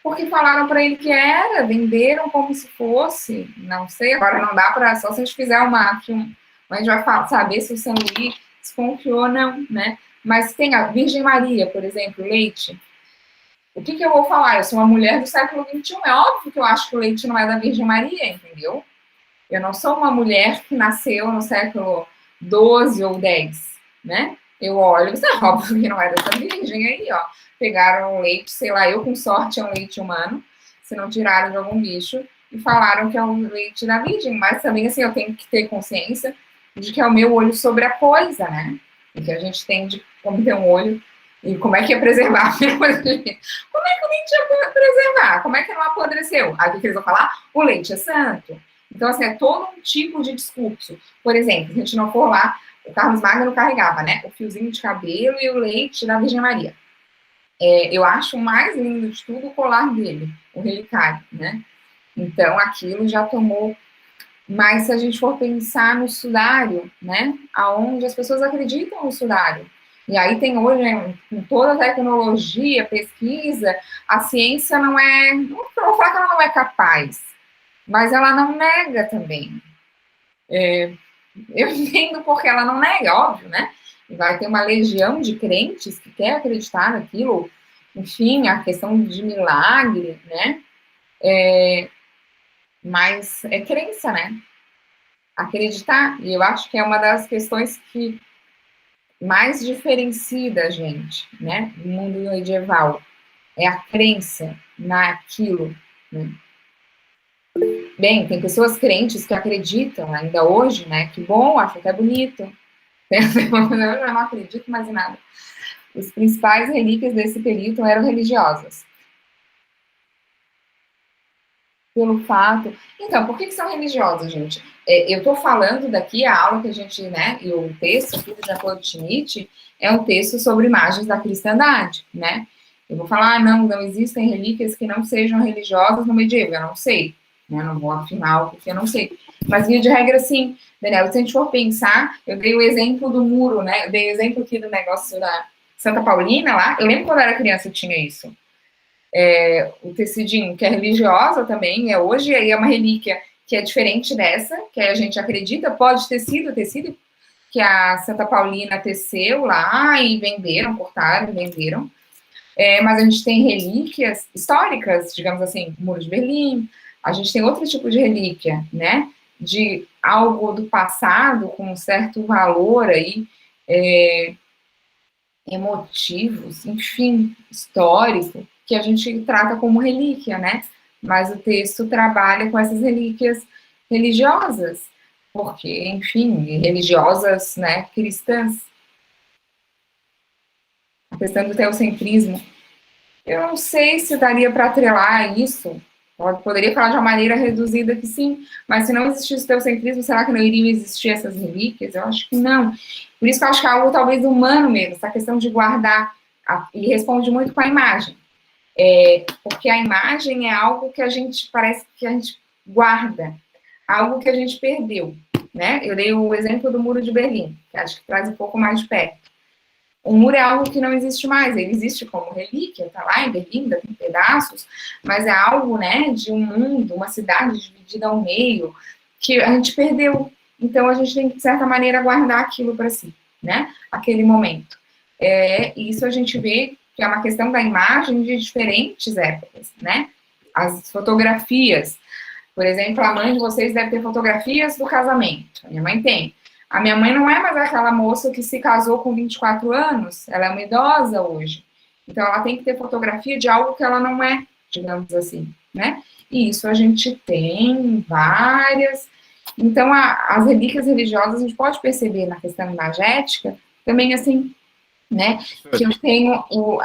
Porque falaram para ele que era, venderam como se fosse. Não sei, agora não dá para, só se a gente fizer a gente vai saber se o São Luís desconfiou ou não, né? Mas tem a Virgem Maria, por exemplo, leite. O que eu vou falar? Eu sou uma mulher do século XXI. É óbvio que eu acho que o leite não é da Virgem Maria, entendeu? Eu não sou uma mulher que nasceu no século 12 ou 10, né? Eu olho, é óbvio que não é dessa virgem aí, ó. Pegaram um leite, sei lá, eu com sorte é um leite humano, se não tiraram de algum bicho, e falaram que é um leite da virgem, mas também, assim, eu tenho que ter consciência de que é o meu olho sobre a coisa, né? E que a gente tem de como ter um olho, e como é que é preservar? Como é que o leite é preservar? Como é que não apodreceu? Aí o que eles vão falar? O leite é santo. Então, assim, é todo um tipo de discurso. Por exemplo, se a gente não for lá, o Carlos Magno carregava, né? O fiozinho de cabelo e o leite da Virgem Maria. Eu acho o mais lindo de tudo o colar dele, o relicário, né? Então, aquilo já tomou. Mas se a gente for pensar no sudário, né? Aonde as pessoas acreditam no sudário. E aí tem hoje, né, com toda a tecnologia, pesquisa, a ciência não vou falar que ela não é capaz, mas ela não nega também. Eu entendo porque ela não nega, óbvio, né? Vai ter uma legião de crentes que quer acreditar naquilo, enfim, a questão de milagre, né? Mas é crença, né? Acreditar, e eu acho que é uma das questões que mais diferencia da gente, né? Do mundo medieval, é a crença naquilo, né? Bem, tem pessoas crentes que acreditam ainda hoje, né? Que bom, acho até bonito. Eu já não acredito mais em nada. Os principais relíquias desse período eram religiosas. Pelo fato... Então, por que são religiosas, gente? Eu estou falando daqui, a aula que a gente, né, e o texto aqui do Jean-Claude Schmitt é um texto sobre imagens da cristandade, né? Eu vou falar, não existem relíquias que não sejam religiosas no medieval, eu não sei. Eu não vou afinar porque eu não sei. Mas, via de regra, sim. Daniela, se a gente for pensar, eu dei o exemplo do muro, né? Eu dei o exemplo aqui do negócio da Santa Paulina lá. Eu lembro quando eu era criança eu tinha isso. O tecidinho, que é religiosa também, hoje, e aí é uma relíquia que é diferente dessa, que a gente acredita, pode ter sido o tecido que a Santa Paulina teceu lá e venderam, cortaram e venderam. Mas a gente tem relíquias históricas, digamos assim, Muro de Berlim. A gente tem outro tipo de relíquia, né? De algo do passado com um certo valor aí, emotivos, enfim, histórico, que a gente trata como relíquia, né? Mas o texto trabalha com essas relíquias religiosas, porque, enfim, religiosas, né, cristãs. A questão do teocentrismo. Eu não sei se daria para atrelar isso. Poderia falar de uma maneira reduzida que sim, mas se não existisse o teocentrismo, será que não iriam existir essas relíquias? Eu acho que não. Por isso que eu acho que é algo talvez humano mesmo, essa questão de guardar, e responde muito com a imagem, Porque a imagem é algo que parece que a gente guarda, algo que a gente perdeu, né? Eu dei o exemplo do Muro de Berlim, que acho que traz um pouco mais de perto. O muro é algo que não existe mais, ele existe como relíquia, tá lá em Berlim, ainda tem pedaços, mas é algo, né, de um mundo, uma cidade dividida ao meio, que a gente perdeu. Então, a gente tem que, de certa maneira, guardar aquilo para si, né, aquele momento. E isso a gente vê que é uma questão da imagem de diferentes épocas, né, as fotografias. Por exemplo, a mãe de vocês deve ter fotografias do casamento, a minha mãe tem. A minha mãe não é mais aquela moça que se casou com 24 anos, ela é uma idosa hoje. Então, ela tem que ter fotografia de algo que ela não é, digamos assim, né? E isso a gente tem várias. Então, as relíquias religiosas, a gente pode perceber na questão imagética, também assim, né? Que eu tenho o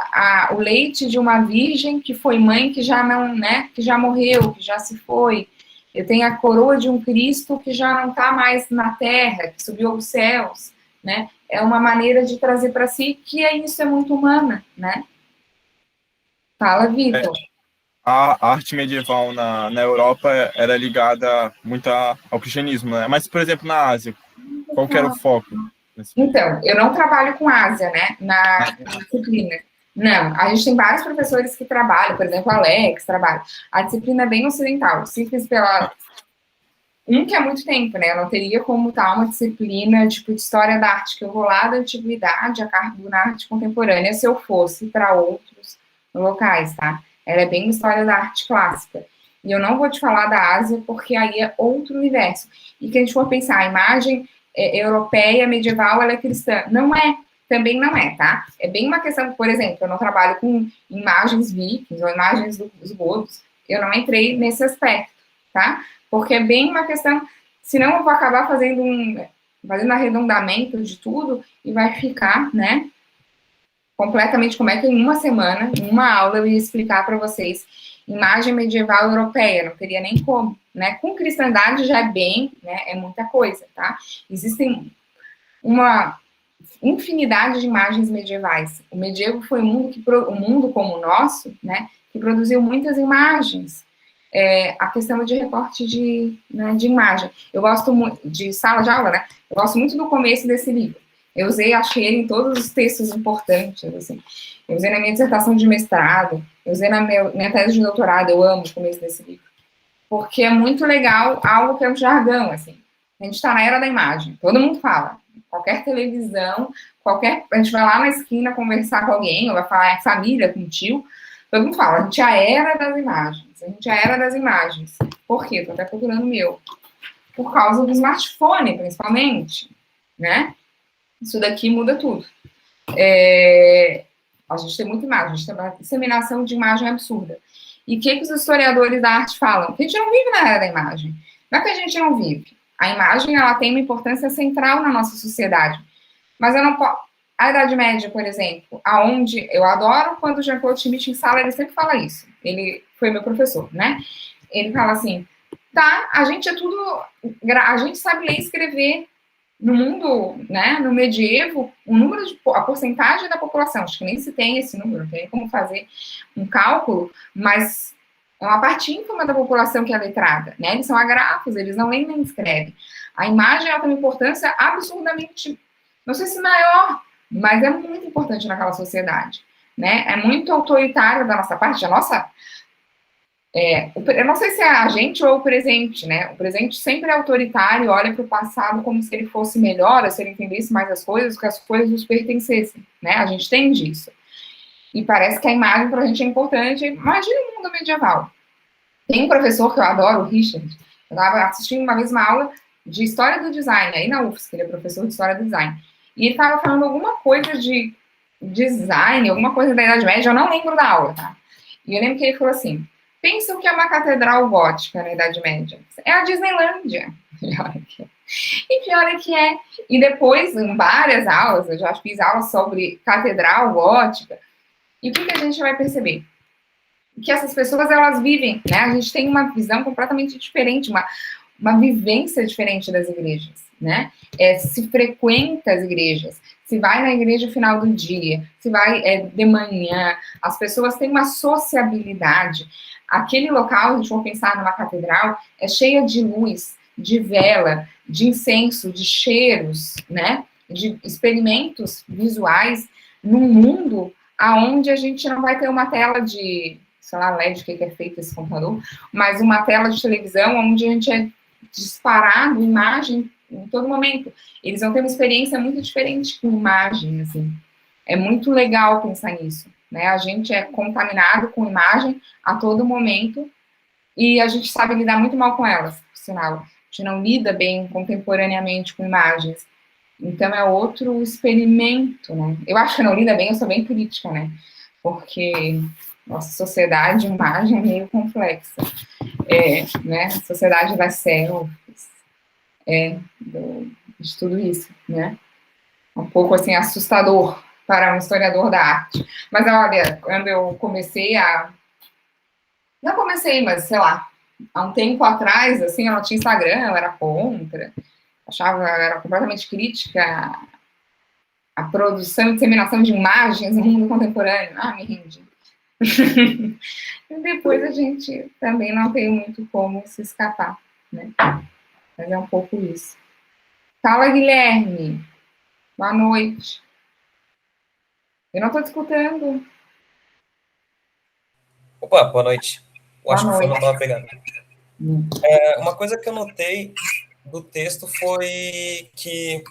leite de uma virgem que foi mãe, que já não, né? Que já morreu, que já se foi. Eu tenho a coroa de um Cristo que já não está mais na terra, que subiu aos céus, né? É uma maneira de trazer para si que isso é muito humana, né? Fala, Vitor. A arte medieval na Europa era ligada muito ao cristianismo, né? Mas, por exemplo, na Ásia, qual que era o foco? Então, eu não trabalho com Ásia, né? Na disciplina. Não, a gente tem vários professores que trabalham, por exemplo, Alex trabalha. A disciplina é bem ocidental, simples pela... que é muito tempo, né? Eu não teria como estar uma disciplina, tipo, de história da arte, que eu vou lá da antiguidade a cargo na arte contemporânea, se eu fosse para outros locais, tá? Ela é bem história da arte clássica. E eu não vou te falar da Ásia, porque aí é outro universo. E que a gente for pensar, a imagem europeia, medieval, ela é cristã. Não é. Também não é, tá? É bem uma questão, por exemplo, eu não trabalho com imagens vikings ou imagens dos godos. Eu não entrei nesse aspecto, tá? Porque é bem uma questão, senão eu vou acabar fazendo arredondamento de tudo e vai ficar, né, completamente como é que em uma semana, em uma aula, eu ia explicar para vocês imagem medieval europeia, não teria nem como, né? Com cristandade já é bem, né, é muita coisa, tá? Existem uma infinidade de imagens medievais. O medievo foi um mundo como o nosso, né, que produziu muitas imagens. A questão de recorte de imagem. Eu gosto muito de sala de aula, né? Eu gosto muito do começo desse livro. Eu achei ele em todos os textos importantes, assim. Eu usei na minha dissertação de mestrado, eu usei na minha tese de doutorado, eu amo o começo desse livro. Porque é muito legal algo que é um jargão, assim. A gente está na era da imagem, todo mundo fala. Qualquer televisão, a gente vai lá na esquina conversar com alguém, ou vai falar em família, com um tio, todo mundo fala, a gente é a era das imagens, a gente é a era das imagens. Por quê? Estou até procurando o meu. Por causa do smartphone, principalmente, né? Isso daqui muda tudo. A gente tem muita imagem, a gente tem uma disseminação de imagem absurda. E o que os historiadores da arte falam? Que a gente não vive na era da imagem. Não é que a gente não vive. A imagem, ela tem uma importância central na nossa sociedade. Mas eu não posso... A Idade Média, por exemplo, aonde eu adoro quando o Jean-Claude Schmitt em sala, ele sempre fala isso. Ele foi meu professor, né? Ele fala assim, tá, a gente é tudo... A gente sabe ler e escrever no mundo, né, no medievo, a porcentagem da população, acho que nem se tem esse número, não tem como fazer um cálculo, mas é uma parte ínfima da população que é letrada, né? Eles são agrafos, eles não leem nem escrevem. A imagem, ela tem uma importância absurdamente, não sei se maior, mas é muito importante naquela sociedade, né? É muito autoritário da nossa parte, eu não sei se é a gente ou o presente, né? O presente sempre é autoritário, olha para o passado como se ele fosse melhor, se ele entendesse mais as coisas, que as coisas nos pertencessem, né? A gente tem disso. E parece que a imagem para a gente é importante. Imagina o mundo medieval. Tem um professor que eu adoro, o Richard. Eu estava assistindo uma vez uma aula de História do Design, aí na UFSC, ele é professor de História do Design. E ele estava falando alguma coisa de design, alguma coisa da Idade Média, eu não lembro da aula, tá? E eu lembro que ele falou assim, pensa o que é uma catedral gótica na Idade Média. É a Disneylândia. E pior é que é. E depois, em várias aulas, eu já fiz aulas sobre catedral gótica, e o que a gente vai perceber? Que essas pessoas, elas vivem, né? A gente tem uma visão completamente diferente, uma vivência diferente das igrejas, né? Se frequenta as igrejas, se vai na igreja no final do dia, se vai de manhã, as pessoas têm uma sociabilidade. Aquele local, a gente for pensar numa catedral, é cheia de luz, de vela, de incenso, de cheiros, né? De experimentos visuais num mundo aonde a gente não vai ter uma tela de, sei lá, LED, que é feito esse computador, mas uma tela de televisão onde a gente é disparado imagem em todo momento. Eles vão ter uma experiência muito diferente com imagem, assim. É muito legal pensar nisso, né? A gente é contaminado com imagem a todo momento e a gente sabe lidar muito mal com elas, por sinal. A gente não lida bem contemporaneamente com imagens. Então, é outro experimento, né? Eu acho que não lida bem, eu sou bem crítica, né? Porque nossa sociedade de imagem é meio complexa. Né? A sociedade das selfies, de tudo isso, né? Um pouco, assim, assustador para um historiador da arte. Mas, olha, quando eu comecei não comecei, mas, sei lá, há um tempo atrás, assim, eu não tinha Instagram, eu era contra, era completamente crítica à produção e disseminação de imagens no mundo contemporâneo. Me rendi. E depois a gente também não tem muito como se escapar, né? Mas é um pouco isso. Fala, Guilherme. Boa noite. Eu não estou te escutando. Opa, boa noite. Eu acho Boa que o fone noite. não estava pegando. Uma coisa que eu notei do texto foi que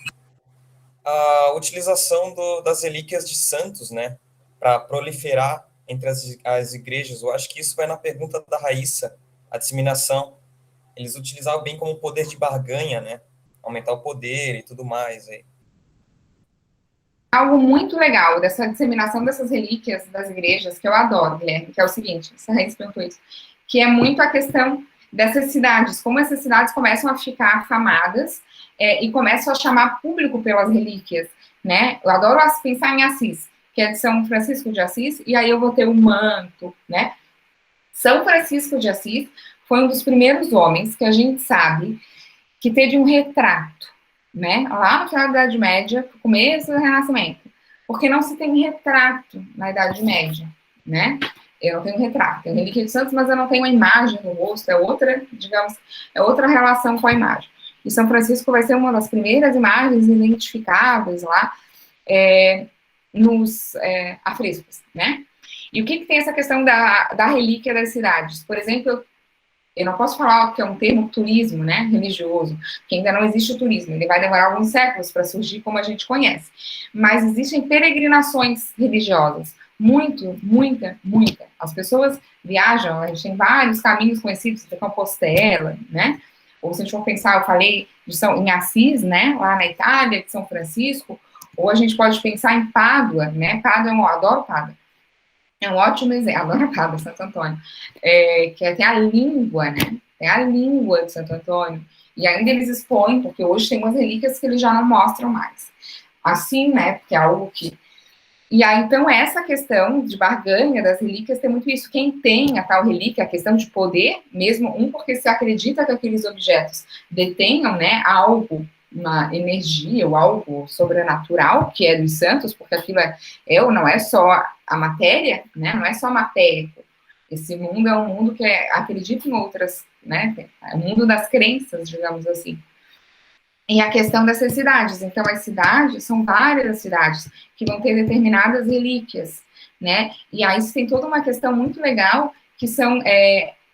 a utilização das relíquias de santos, né, para proliferar entre as igrejas, eu acho que isso vai na pergunta da Raíssa, a disseminação. Eles utilizavam bem como poder de barganha, né, aumentar o poder e tudo mais. Aí. Algo muito legal dessa disseminação dessas relíquias das igrejas, que eu adoro, Guilherme, que é o seguinte, você perguntou isso, que é muito a questão dessas cidades, como essas cidades começam a ficar afamadas e começam a chamar público pelas relíquias, né? Eu adoro pensar em Assis, que é de São Francisco de Assis, e aí eu vou ter o manto, né? São Francisco de Assis foi um dos primeiros homens que a gente sabe que teve um retrato, né? Lá no final da Idade Média, no começo do Renascimento. Porque não se tem retrato na Idade Média, né? Eu não tenho retrato, tenho relíquia de santos, mas eu não tenho a imagem do rosto, é outra, digamos, é outra relação com a imagem. E São Francisco vai ser uma das primeiras imagens identificáveis lá nos afrescos, né? E o que tem essa questão da relíquia das cidades? Por exemplo, eu não posso falar que é um termo turismo, né, religioso, que ainda não existe o turismo, ele vai demorar alguns séculos para surgir como a gente conhece. Mas existem peregrinações religiosas, muita. As pessoas viajam, a gente tem vários caminhos conhecidos, de Compostela, né, ou se a gente for pensar, eu falei em Assis, né, lá na Itália, de São Francisco, ou a gente pode pensar em Pádua, né, Pádua, eu adoro Pádua. É um ótimo exemplo, adoro Pádua, Santo Antônio, que tem a língua, né? Tem a língua de Santo Antônio. E ainda eles expõem, porque hoje tem umas relíquias que eles já não mostram mais. Assim, né? Porque é algo que... E aí, então, essa questão de barganha das relíquias tem muito isso. Quem tem a tal relíquia, a questão de poder, mesmo, porque se acredita que aqueles objetos detenham, né, algo, uma energia ou algo sobrenatural, que é dos santos, porque aquilo ou não é só a matéria, né, não é só matéria. Esse mundo é um mundo que acredita em outras, né, é o mundo das crenças, digamos assim. E a questão dessas cidades. Então, as cidades, são várias cidades que vão ter determinadas relíquias, né, e aí tem toda uma questão muito legal, que são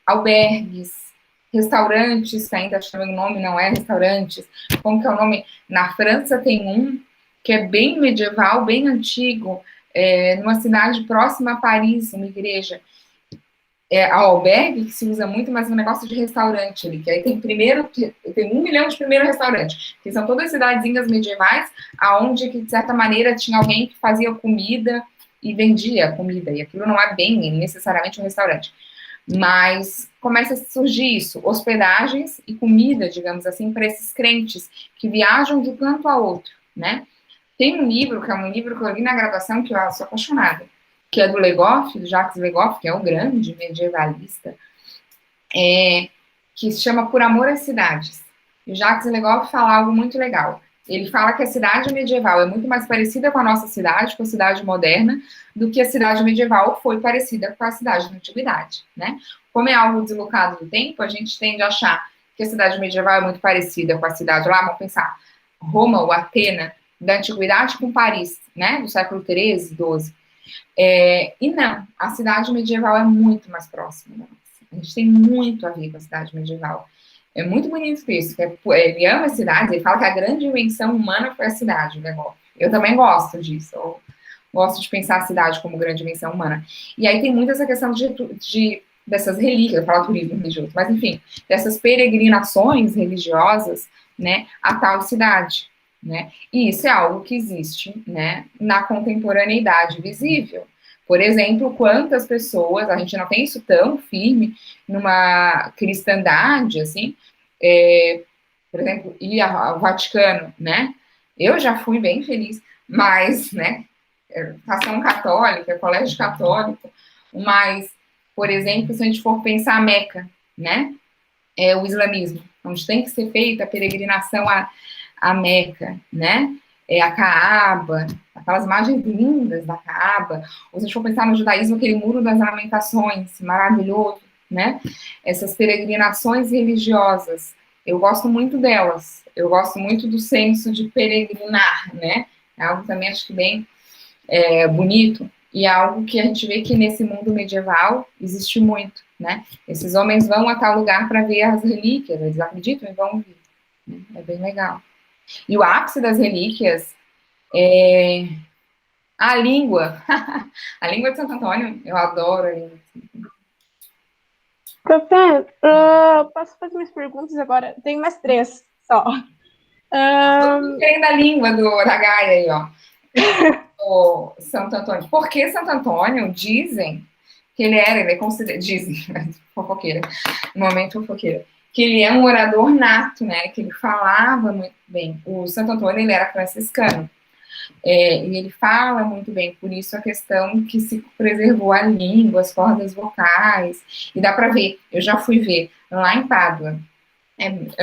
albergues, restaurantes, que ainda chama o nome, não é restaurantes, como que é o nome? Na França tem um, que é bem medieval, bem antigo, numa cidade próxima a Paris, uma igreja, a albergue, que se usa muito, mas é um negócio de restaurante ali, que aí tem 1 milhão de primeiro restaurante, que são todas cidadezinhas medievais, aonde, que, de certa maneira, tinha alguém que fazia comida e vendia comida, e aquilo não é bem necessariamente um restaurante. Mas começa a surgir isso, hospedagens e comida, digamos assim, para esses crentes que viajam de um canto a outro, né? Tem um livro, que é um livro que eu li na graduação, que eu sou apaixonada, que é do Legoff, do Jacques Legoff, que é um grande medievalista, que se chama Por Amor às Cidades. E o Jacques Legoff fala algo muito legal. Ele fala que a cidade medieval é muito mais parecida com a nossa cidade, com a cidade moderna, do que a cidade medieval foi parecida com a cidade da antiguidade, né? Como é algo deslocado do tempo, a gente tende a achar que a cidade medieval é muito parecida com a cidade lá, vamos pensar, Roma ou Atena, da antiguidade com Paris, né? Do século XIII, XII. E não, a cidade medieval é muito mais próxima da nossa. A gente tem muito a ver com a cidade medieval. É muito bonito isso. Ele ama as cidades, ele fala que a grande invenção humana foi a cidade, né? Eu também gosto disso. Eu gosto de pensar a cidade como grande invenção humana. E aí tem muito essa questão dessas relíquias, eu falo turismo religioso, mas enfim, dessas peregrinações religiosas, né, a tal cidade, né? E isso é algo que existe, né, na contemporaneidade visível. Por exemplo, quantas pessoas, a gente não tem isso tão firme numa cristandade, assim, por exemplo, ir ao Vaticano, né? Eu já fui bem feliz, mas, né, educação católica, colégio católico, mas, por exemplo, se a gente for pensar a Meca, né, o islamismo, onde tem que ser feita a peregrinação a Meca, né, a Caaba, aquelas imagens lindas da Caaba, ou se a gente for pensar no judaísmo, aquele muro das lamentações, maravilhoso, né, essas peregrinações religiosas, eu gosto muito delas, eu gosto muito do senso de peregrinar, né, é algo também acho que bem bonito, e é algo que a gente vê que nesse mundo medieval existe muito, né? Esses homens vão a tal lugar para ver as relíquias, eles acreditam e vão ver. Né? É bem legal. E o ápice das relíquias é a língua. A língua de Santo Antônio, eu adoro a língua. Café, posso fazer minhas perguntas agora? Tem mais 3 só. Tem da língua da Gaia aí, ó. O Santo Antônio. Por que Santo Antônio? Dizem que ele é considerado, dizem, fofoqueira, no momento fofoqueira, que ele é um orador nato, né, que ele falava muito bem. O Santo Antônio, ele era franciscano, e ele fala muito bem, por isso a questão que se preservou a língua, as cordas vocais, e dá para ver, eu já fui ver, lá em Pádua, muito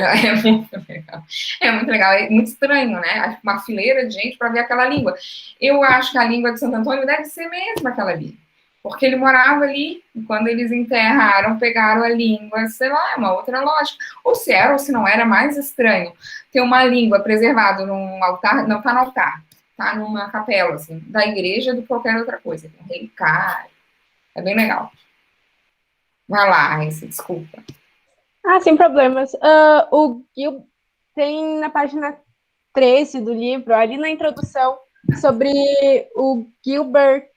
legal. É muito legal, é muito estranho, né? Uma fileira de gente para ver aquela língua. Eu acho que a língua de Santo Antônio deve ser mesmo aquela ali. Porque ele morava ali, e quando eles enterraram, pegaram a língua, sei lá, é uma outra lógica. Ou se era, ou se não era, mais estranho ter uma língua preservada num altar, não está no altar, está numa capela, assim, da igreja do que qualquer outra coisa. Tem um relicário. É bem legal. Vai lá, Raíssa, desculpa. Sem problemas. O Gil tem na página 13 do livro, ali na introdução, sobre o Gilbert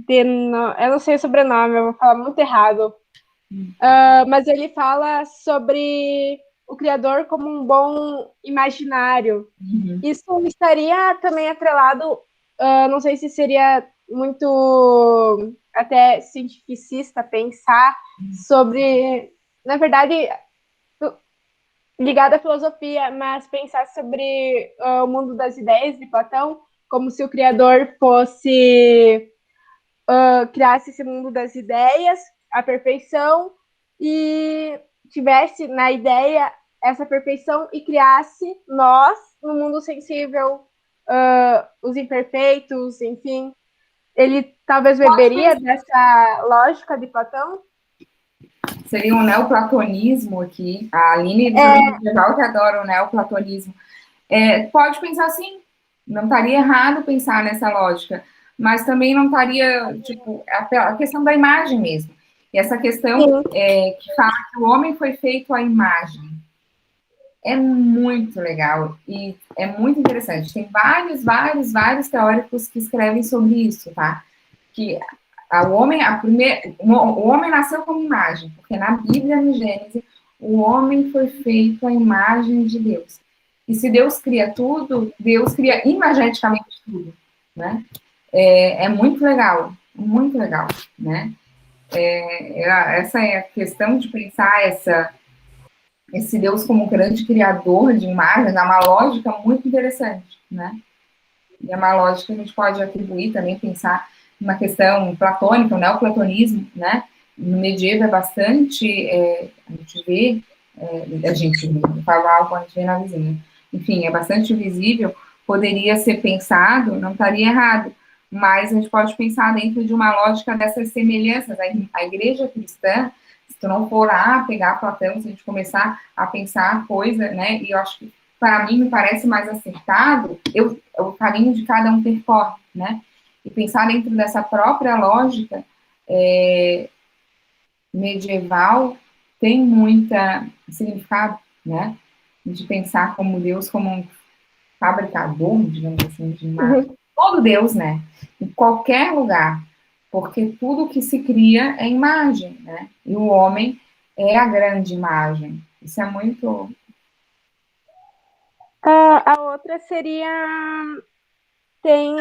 eu não sei o sobrenome, eu vou falar muito errado. Mas ele fala sobre o criador como um bom imaginário. Isso estaria também atrelado, não sei se seria muito até cientificista pensar sobre, na verdade, ligado à filosofia, mas pensar sobre o mundo das ideias de Platão, como se o criador criasse esse mundo das ideias, a perfeição, e tivesse na ideia essa perfeição e criasse nós, no mundo sensível, os imperfeitos, enfim. Ele talvez beberia dessa lógica de Platão? Seria um neoplatonismo aqui. A Aline do medieval que adora o neoplatonismo. Pode pensar assim, não estaria errado pensar nessa lógica, mas também não estaria, tipo, a questão da imagem mesmo. E essa questão que fala que o homem foi feito à imagem. É muito legal e é muito interessante. Tem vários teóricos que escrevem sobre isso, tá? Que o homem nasceu como imagem, porque na Bíblia, no Gênesis, o homem foi feito à imagem de Deus. E se Deus cria tudo, Deus cria imageticamente tudo, né? É muito legal, né? Essa é a questão de pensar esse Deus como um grande criador de imagens, é uma lógica muito interessante, né? E é uma lógica que a gente pode atribuir também, pensar uma questão platônica, o neoplatonismo, né? No medievo é bastante, a gente vê, fala algo, a gente vê na vizinha. Enfim, é bastante visível, poderia ser pensado, não estaria errado, mas a gente pode pensar dentro de uma lógica dessas semelhanças. A igreja cristã, se tu não for lá pegar Platão, se a gente começar a pensar a coisa, né, e eu acho que, para mim, me parece mais acertado, o caminho de cada um percorre, né, e pensar dentro dessa própria lógica medieval tem muita significado, né, de pensar como Deus como um fabricador, digamos assim, de imagem. Todo Deus, né, em qualquer lugar, porque tudo que se cria é imagem, né, e o homem é a grande imagem. Isso é muito... A outra seria... Tem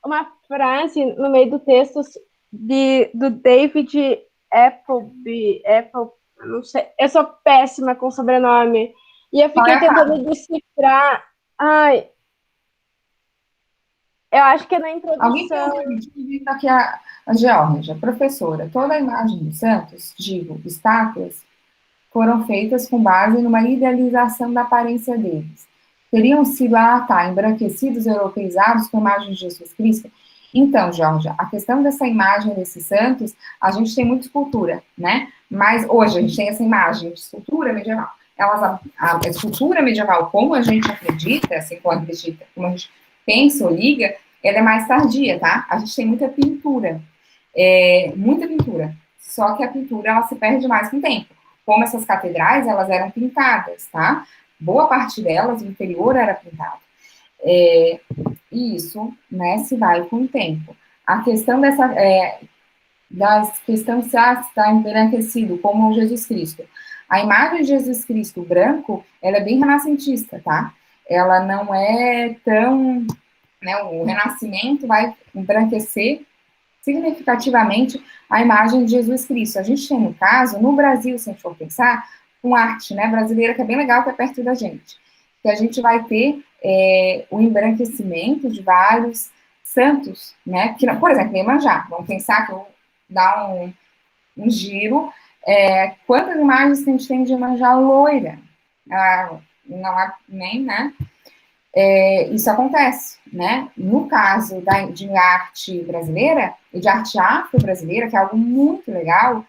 uma frase no meio do texto do David Apple, não sei, eu sou péssima com sobrenome, e eu fiquei tentando decifrar. Ai, eu acho que é na Alguém introdução. tem aqui a Geórgia, professora. Toda a imagem dos santos, digo, estátuas, foram feitas com base numa idealização da aparência deles. Teriam sido, embranquecidos, europeizados com a imagem de Jesus Cristo? Então, Georgia, a questão dessa imagem desses santos, a gente tem muita escultura, né? Mas hoje a gente tem essa imagem de escultura medieval. A escultura medieval, como a gente acredita, assim, como a gente pensa ou liga, ela é mais tardia, tá? A gente tem muita pintura. Só que a pintura, ela se perde mais com o tempo. Como essas catedrais, elas eram pintadas, tá? Boa parte delas, o interior era pintado. E isso, né, se vai com o tempo. A questão questão se está embranquecido, como Jesus Cristo. A imagem de Jesus Cristo branco, ela é bem renascentista, tá? Ela não é tão... Né, o Renascimento vai embranquecer significativamente a imagem de Jesus Cristo. A gente tem, no caso, no Brasil, se a gente for pensar, uma arte, né, brasileira que é bem legal, que é perto da gente, que a gente vai ter o embranquecimento de vários santos, né, que, por exemplo, Iemanjá, vamos pensar que eu vou dar um giro, quantas imagens que a gente tem de Iemanjá loira? Não há nem, né? Isso acontece, né? No caso de arte brasileira e de arte afro-brasileira, que é algo muito legal,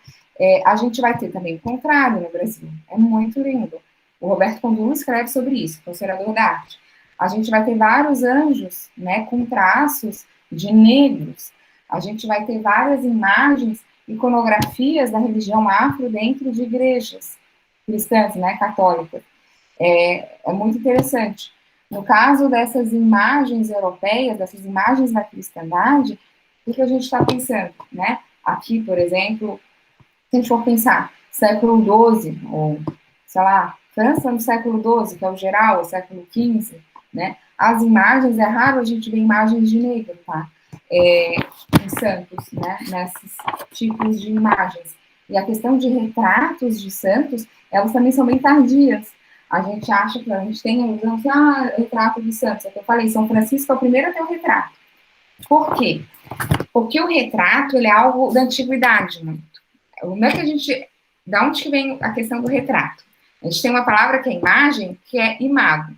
a gente vai ter também o contrário no Brasil. É muito lindo. O Roberto Condulo escreve sobre isso, considerador da arte. A gente vai ter vários anjos, né, com traços de negros. A gente vai ter várias imagens, iconografias da religião afro dentro de igrejas cristãs, né, católicas. É muito interessante. No caso dessas imagens europeias, dessas imagens da cristandade, o que a gente está pensando, né? Aqui, por exemplo, se a gente for pensar século XII, ou, sei lá, França no século XII, que é o geral, o século XV, né? As imagens, é raro a gente ver imagens de negro, tá? Em santos, né? Nesses tipos de imagens. E a questão de retratos de santos, elas também são bem tardias. A gente acha que a gente tem a ilusão que, retrato de santos. É o que eu falei, São Francisco é o primeiro a ter um retrato. Por quê? Porque o retrato, ele é algo da antiguidade, muito. Como é que a gente... Da onde que vem a questão do retrato? A gente tem uma palavra que é imagem, que é imago.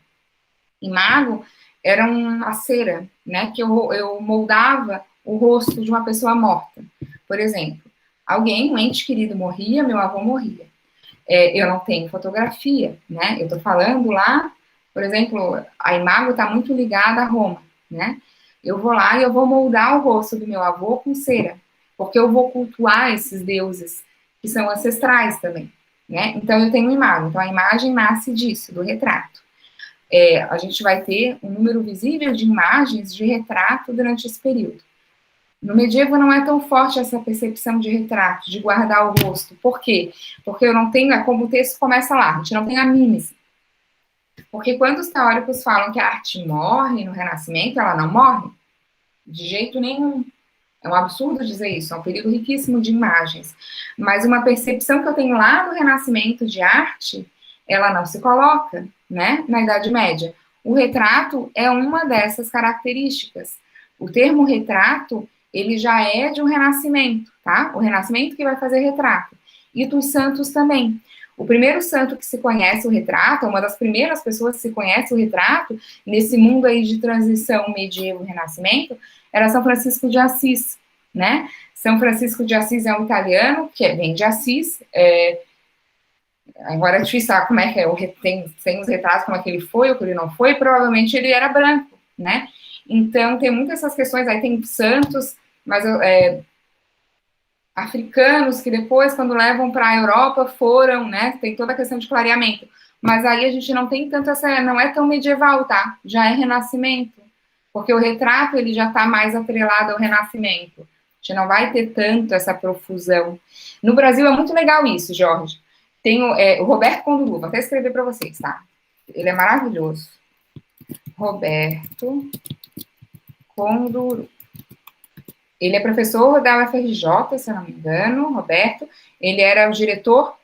Imago era uma cera, né, que eu moldava o rosto de uma pessoa morta. Por exemplo, um ente querido morria, meu avô morria. Eu não tenho fotografia, né? Eu estou falando lá, por exemplo, a imago está muito ligada a Roma, né? Eu vou lá e eu vou moldar o rosto do meu avô com cera, porque eu vou cultuar esses deuses que são ancestrais também, né? Então eu tenho imago. Então a imagem nasce disso, do retrato. A gente vai ter um número visível de imagens de retrato durante esse período. No medievo não é tão forte essa percepção de retrato, de guardar o rosto. Por quê? Porque eu não tenho, como o texto começa lá, a gente não tem a mímese. Porque quando os teóricos falam que a arte morre no Renascimento, ela não morre de jeito nenhum. É um absurdo dizer isso, é um período riquíssimo de imagens. Mas uma percepção que eu tenho lá no Renascimento de arte, ela não se coloca, né, na Idade Média. O retrato é uma dessas características. O termo retrato, ele já é de um renascimento, tá? O renascimento que vai fazer retrato. E dos santos também. O primeiro santo que se conhece o retrato, uma das primeiras pessoas que se conhece o retrato, nesse mundo aí de transição medievo-renascimento, era São Francisco de Assis, né? São Francisco de Assis é um italiano, que vem de Assis, agora é difícil saber como é que tem os retratos, como é que ele foi ou que ele não foi, provavelmente ele era branco, né? Então, tem muitas essas questões, aí tem santos, mas africanos que depois, quando levam para a Europa, foram, né? Tem toda a questão de clareamento. Mas aí a gente não tem tanto não é tão medieval, tá? Já é renascimento. Porque o retrato, ele já está mais atrelado ao renascimento. A gente não vai ter tanto essa profusão. No Brasil é muito legal isso, Jorge. Tem o Roberto Conduru, vou até escrever para vocês, tá? Ele é maravilhoso. Roberto Conduru. Ele é professor da UFRJ, se eu não me engano, Roberto. Ele era o diretor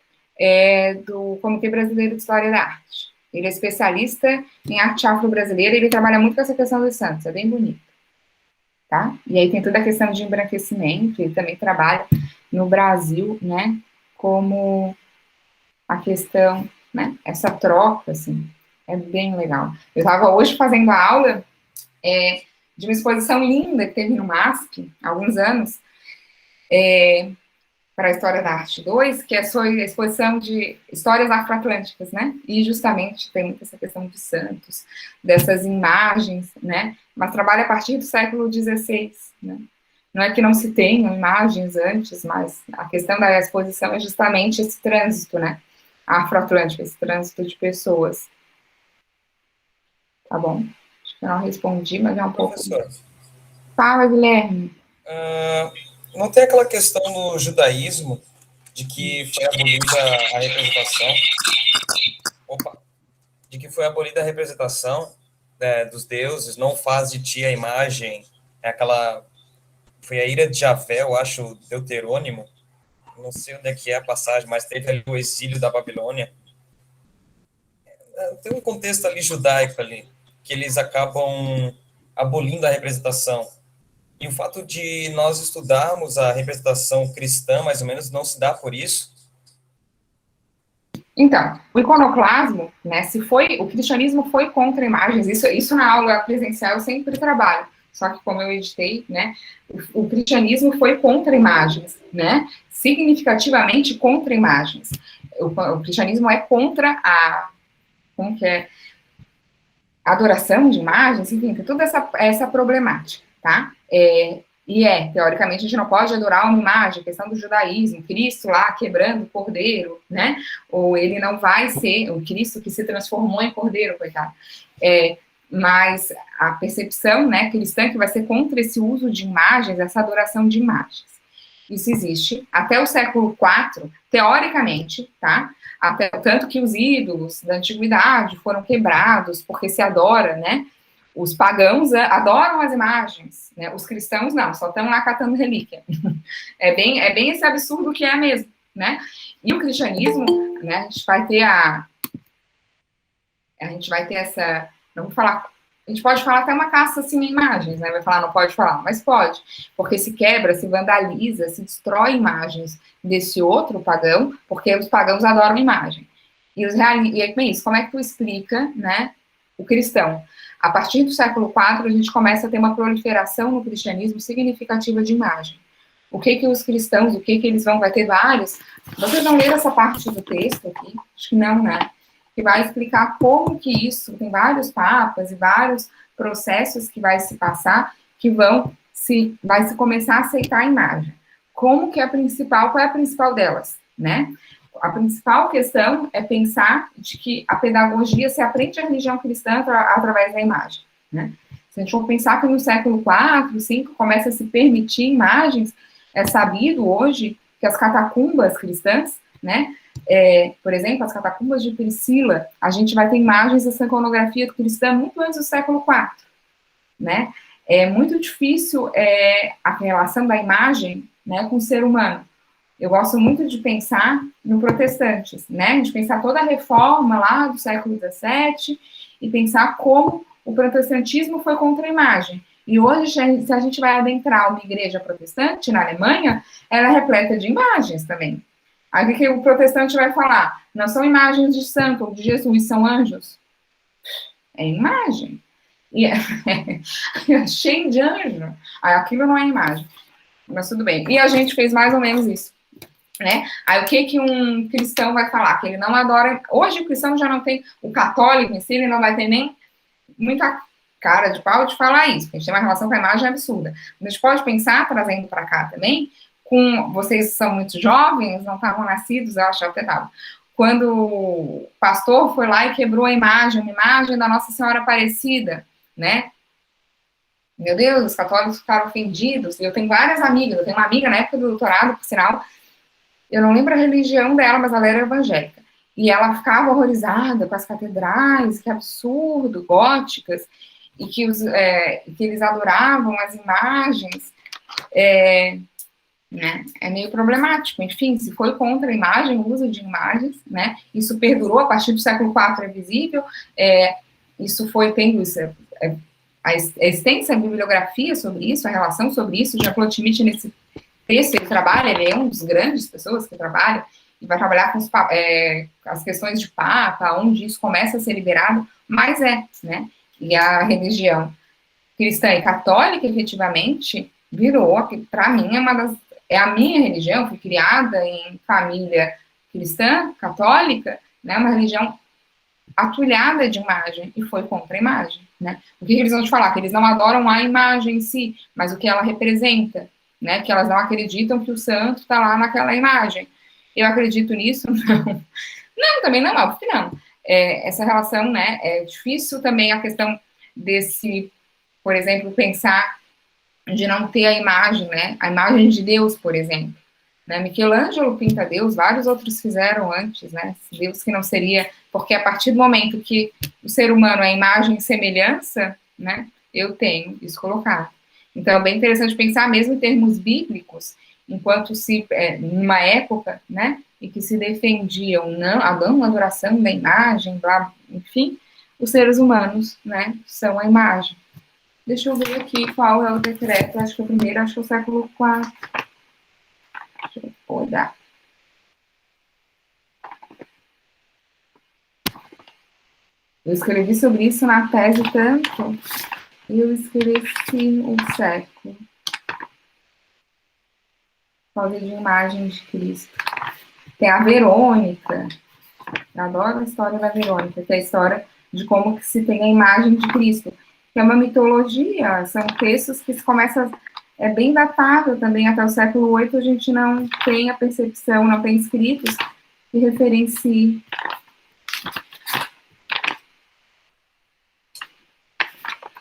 do Comitê Brasileiro de História da Arte. Ele é especialista em arte afro-brasileira, ele trabalha muito com essa questão dos santos, é bem bonito. Tá? E aí tem toda a questão de embranquecimento, ele também trabalha no Brasil, né, como a questão, né, essa troca, assim, é bem legal. Eu estava hoje fazendo a aula de uma exposição linda que teve no MASP, há alguns anos, para a História da Arte 2, que é a exposição de histórias afroatlânticas, né? E justamente tem muita essa questão de santos, dessas imagens, né? Mas trabalha a partir do século XVI, né? Não é que não se tenham imagens antes, mas a questão da exposição é justamente esse trânsito, né? Afroatlântico, esse trânsito de pessoas. Tá bom? Acho que eu não respondi, mas é um pouco... Professor. Fala, Guilherme. Não tem aquela questão no judaísmo de que foi abolida a representação? De que foi abolida a representação dos deuses, não faz de ti a imagem, foi a ira de Javé, eu acho, Deuterônimo, não sei onde é que é a passagem, mas teve ali o exílio da Babilônia. Tem um contexto ali judaico ali, que eles acabam abolindo a representação. E o fato de nós estudarmos a representação cristã, mais ou menos, não se dá por isso? Então, o iconoclasmo, né, o cristianismo foi contra imagens, isso na aula presencial eu sempre trabalho, só que como eu editei, né, o cristianismo foi contra imagens, né, significativamente contra imagens. O cristianismo é contra a adoração de imagens, enfim, tem toda essa problemática, tá? Teoricamente, a gente não pode adorar uma imagem, questão do judaísmo, Cristo lá quebrando o cordeiro, né? Ou ele não vai ser o Cristo que se transformou em cordeiro, coitado. Mas a percepção, né, cristã que vai ser contra esse uso de imagens, essa adoração de imagens. Isso existe até o século IV, teoricamente, tá? Tanto que os ídolos da antiguidade foram quebrados, porque se adora, né? Os pagãos adoram as imagens, né? Os cristãos não, só estão lá catando relíquia. É bem esse absurdo que é mesmo, né? E o cristianismo, né? A gente vai ter essa, vamos falar, a gente pode falar até uma caça assim em imagens, né? Vai falar, não pode falar, mas pode, porque se quebra, se vandaliza, se destrói imagens desse outro pagão, porque os pagãos adoram imagem. E aí, com isso, como é que tu explica, né, o cristão? A partir do século IV, a gente começa a ter uma proliferação no cristianismo significativa de imagem. O que os cristãos, eles vai ter vários... Vocês vão ler essa parte do texto aqui? Acho que não, né? Que vai explicar como que isso, tem vários papas e vários processos que vai se passar, que vai se começar a aceitar a imagem. Qual é a principal delas, né? A principal questão é pensar de que a pedagogia se aprende a religião cristã através da imagem, né? Se a gente for pensar que no século IV, V, começa a se permitir imagens, é sabido hoje que as catacumbas cristãs, né? Por exemplo, as catacumbas de Priscila, a gente vai ter imagens dessa iconografia cristã muito antes do século IV, né? É muito difícil a relação da imagem, né, com o ser humano. Eu gosto muito de pensar no protestantes, né? De pensar toda a reforma lá do século XVII e pensar como o protestantismo foi contra a imagem. E hoje, se a gente vai adentrar uma igreja protestante na Alemanha, ela é repleta de imagens também. Aí o que o protestante vai falar? Não são imagens de santo ou de Jesus, são anjos. É imagem. E é cheio de anjo. Aí aquilo não é imagem. Mas tudo bem. E a gente fez mais ou menos isso, né? Aí o que um cristão vai falar? Que ele não adora... Hoje o cristão já não tem... O católico em si, ele não vai ter nem muita cara de pau de falar isso, porque a gente tem uma relação com a imagem absurda. A gente pode pensar, trazendo para cá também, com... Vocês são muito jovens, não estavam nascidos, eu acho até estavam. Quando o pastor foi lá e quebrou a imagem, uma imagem da Nossa Senhora Aparecida, né? Meu Deus, os católicos ficaram ofendidos. Eu tenho várias amigas, eu tenho uma amiga na época do doutorado, por sinal, eu não lembro a religião dela, mas ela era evangélica. E ela ficava horrorizada com as catedrais, que absurdo, góticas, e que, que eles adoravam as imagens. Né? É meio problemático. Enfim, se foi contra a imagem, o uso de imagens, né? Isso perdurou a partir do século IV, é visível. Isso foi tendo isso, a extensa bibliografia sobre isso, a relação sobre isso. Jean-Claude Schmitt, nesse texto, ele trabalha, ele é um dos grandes pessoas que trabalha, e vai trabalhar com as questões de Papa, onde isso começa a ser liberado, mas né? E a religião cristã e católica, efetivamente, virou, para mim, é a minha religião, fui criada em família cristã, católica, né? Uma religião atulhada de imagem, e foi contra a imagem, né? O que eles vão te falar? Que eles não adoram a imagem em si, mas o que ela representa, né? Que elas não acreditam que o santo está lá naquela imagem. Eu acredito nisso? Não. Não, também não, óbvio que não. Essa relação, né? É difícil também a questão desse, por exemplo, pensar de não ter a imagem, né? A imagem de Deus, por exemplo. Né? Michelangelo pinta Deus, vários outros fizeram antes, né? Deus que não seria... Porque a partir do momento que o ser humano é imagem e semelhança, né? Eu tenho isso colocado. Então, é bem interessante pensar, mesmo em termos bíblicos, enquanto numa época, né? E que se defendiam a não adoração da imagem, blá, enfim, os seres humanos, né? São a imagem. Deixa eu ver aqui qual é o decreto. Acho que o primeiro, acho que é o século IV. Deixa eu olhar. Eu escrevi sobre isso na tese tanto, e eu esqueci o século. Causa de imagem de Cristo. Tem a Verônica. Eu adoro a história da Verônica, que é a história de como que se tem a imagem de Cristo. Que é uma mitologia, são textos que se começam... É bem datado também, até o século VIII a gente não tem a percepção, não tem escritos que referenciem.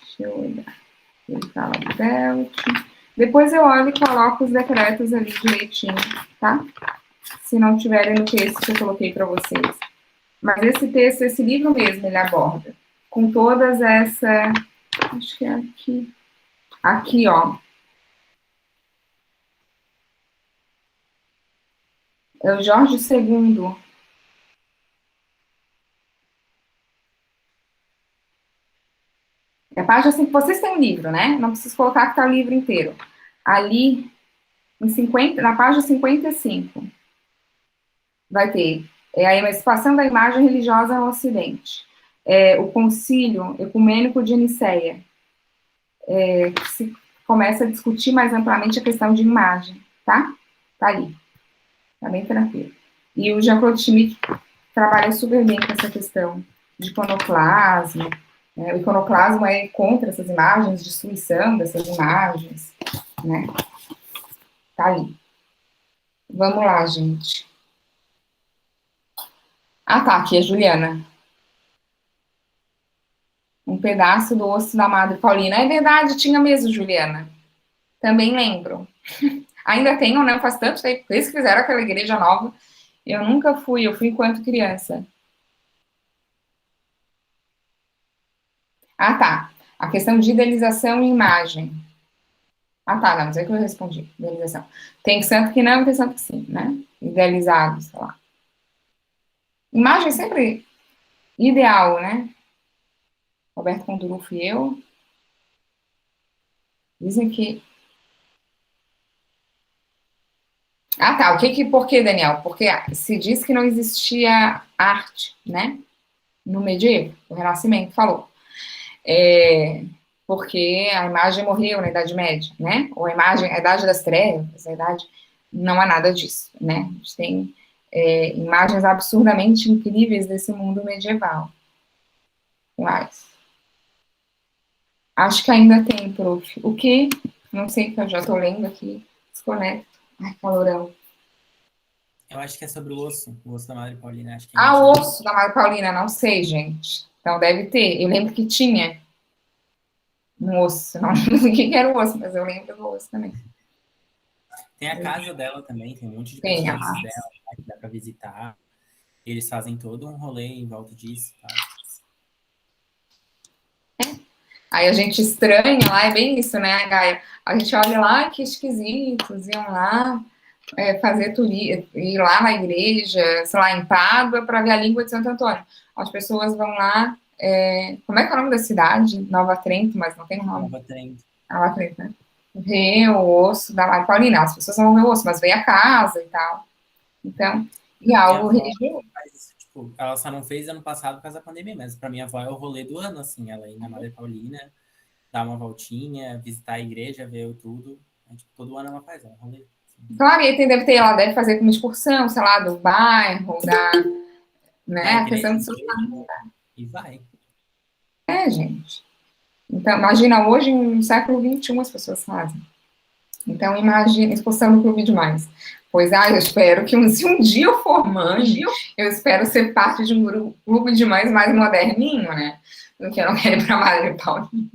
Deixa eu olhar. Ele fala do Belt. Depois eu olho e coloco os decretos ali direitinho, tá? Se não tiverem no texto que eu coloquei para vocês. Mas esse texto, esse livro mesmo, ele aborda. Com todas essa... Acho que é aqui. Aqui, ó. É o Jorge II. É a página assim, vocês têm um livro, né? Não preciso colocar que está o livro inteiro. Ali, na página 55, vai ter a emancipação da imagem religiosa no Ocidente. O Concílio Ecumênico de Nicéia, que se começa a discutir mais amplamente a questão de imagem, tá? Tá ali. Tá bem tranquilo. E o Jean-Claude Schmitt trabalha super bem com essa questão de iconoclasmo. Né? O iconoclasmo é contra essas imagens, destruição dessas imagens, né? Tá ali. Vamos lá, gente. Ah, tá, aqui é Juliana. Um pedaço do osso da Madre Paulina. É verdade, tinha mesmo, Juliana. Também lembro. Ainda tem ou não? Faz tanto tempo. Eles fizeram aquela igreja nova. Eu nunca fui, eu fui enquanto criança. Ah, tá. A questão de idealização e imagem. Ah, tá, não, mas é que eu respondi. Idealização. Tem santo que não, tem santo que sim, né? Idealizado, sei lá. Imagem é sempre ideal, né? Roberto Condurufo e eu. Dizem que... Ah, tá. Por que, Daniel? Porque se diz que não existia arte, né? No medievo, o Renascimento falou. Porque a imagem morreu na Idade Média, né? Ou a Idade das Trevas, a Idade... Não há nada disso, né? A gente tem imagens absurdamente incríveis desse mundo medieval. Mas acho que ainda tem, prof. O que? Não sei, que eu já estou lendo aqui. Desconecto. Ai, calorão. Eu acho que é sobre o osso da Madre Paulina. Acho que é O isso. osso da Madre Paulina, não sei, gente. Então deve ter. Eu lembro que tinha um osso. Não lembro o que era o osso, mas eu lembro do osso também. Tem a casa dela também, tem um monte de Tem, pertences dela que dá para visitar. Eles fazem todo um rolê em volta disso. Tá? Aí a gente estranha lá, é bem isso, né, Gaia? A gente olha lá, que esquisitos, iam lá fazer turismo, ir lá na igreja, sei lá, em Pádua, para ver a língua de Santo Antônio. As pessoas vão lá, como é que é o nome da cidade? Nova Trento, mas não tem um nome. Nova Trento. Nova Trento, né? Ver o osso da Madre Paulina. As pessoas vão ver o osso, mas vem a casa e tal. Então, e algo religioso. Tipo, ela só não fez ano passado por causa da pandemia, mas pra minha avó é o rolê do ano, assim, ela ir na Madre Paulina, dar uma voltinha, visitar a igreja, ver tudo. Tipo, todo ano ela faz, é um rolê. Assim. Claro, e aí ela deve fazer uma excursão, sei lá, do bairro, né, a questão de e vai. Gente. Então, imagina, hoje, no século XXI, as pessoas fazem. Então, imagina, excursão no Clube de Mães. Pois, eu espero que se um dia eu for mãe, eu espero ser parte de um clube de mães mais moderninho, né? Do que eu não quero ir para Madre Paulina.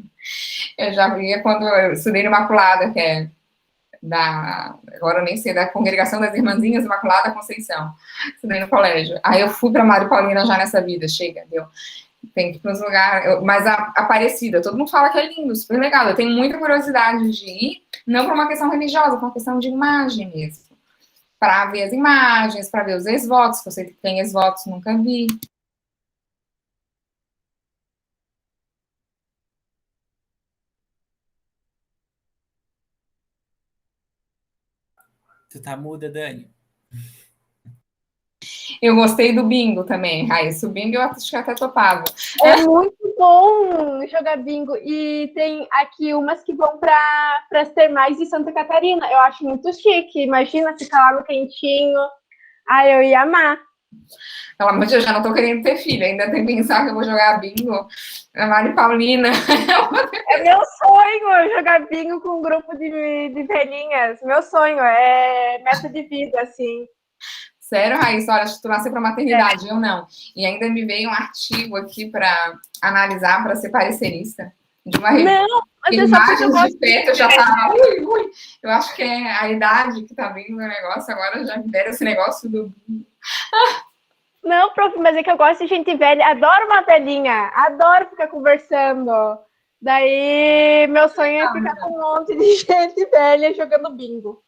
Eu já via quando eu estudei no Imaculada, que é agora eu nem sei, da Congregação das Irmãzinhas Imaculada Conceição. Estudei no colégio. Aí eu fui para Madre Paulina já nessa vida, chega, deu. Tem que ir para uns lugares, mas a Aparecida, todo mundo fala que é lindo, super legal. Eu tenho muita curiosidade de ir, não por uma questão religiosa, por uma questão de imagem mesmo. Para ver as imagens, para ver os ex-votos, que eu sei que tem ex-votos, nunca vi. Tu tá muda, Dani? Eu gostei do bingo também, Raíssa. O bingo eu acho que até topava. É muito bom jogar bingo. E tem aqui umas que vão para as termais de Santa Catarina. Eu acho muito chique. Imagina ficar lá no quentinho. Eu ia amar. Pelo amor de Deus, já não tô querendo ter filho. Ainda tem que pensar que eu vou jogar bingo na Mari Paulina. É meu sonho jogar bingo com um grupo de velhinhas. Meu sonho. É meta de vida, assim. Sério, Raíssa, olha, tu nasceu para maternidade, eu não. E ainda me veio um artigo aqui para analisar, para ser parecerista. De uma revista. Não, mas é só porque eu gosto de perto, eu já tava, eu acho que é a idade que tá vindo o negócio, agora já me deram esse negócio do... Não, prof, mas é que eu gosto de gente velha, adoro uma velhinha, adoro ficar conversando. Daí, meu sonho é ficar com um monte de gente velha jogando bingo.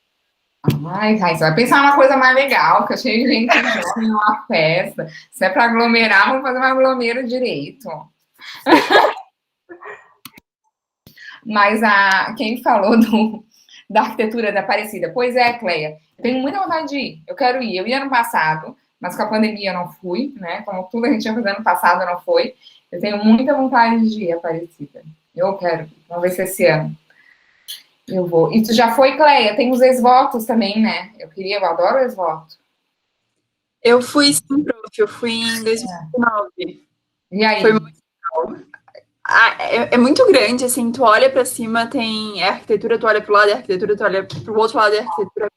Ai, você vai pensar numa coisa mais legal, que eu cheio de gente jovem numa festa. Se é para aglomerar, vamos fazer um aglomero direito. Mas quem falou da arquitetura da Aparecida? Pois é, Cleia, eu tenho muita vontade de ir. Eu quero ir. Eu ia ano passado, mas com a pandemia eu não fui, né? Como tudo a gente ia fazer ano passado, não foi. Eu tenho muita vontade de ir, Aparecida. Eu quero. Vamos ver se esse ano eu vou. E tu já foi, Cleia? Tem os ex-votos também, né? Eu adoro ex-voto. Eu fui sim, prof. Eu fui em 2019. E aí? Foi muito legal. É muito grande, assim, tu olha pra cima, tem arquitetura, tu olha pro lado, é arquitetura, tu olha pro outro lado, é arquitetura.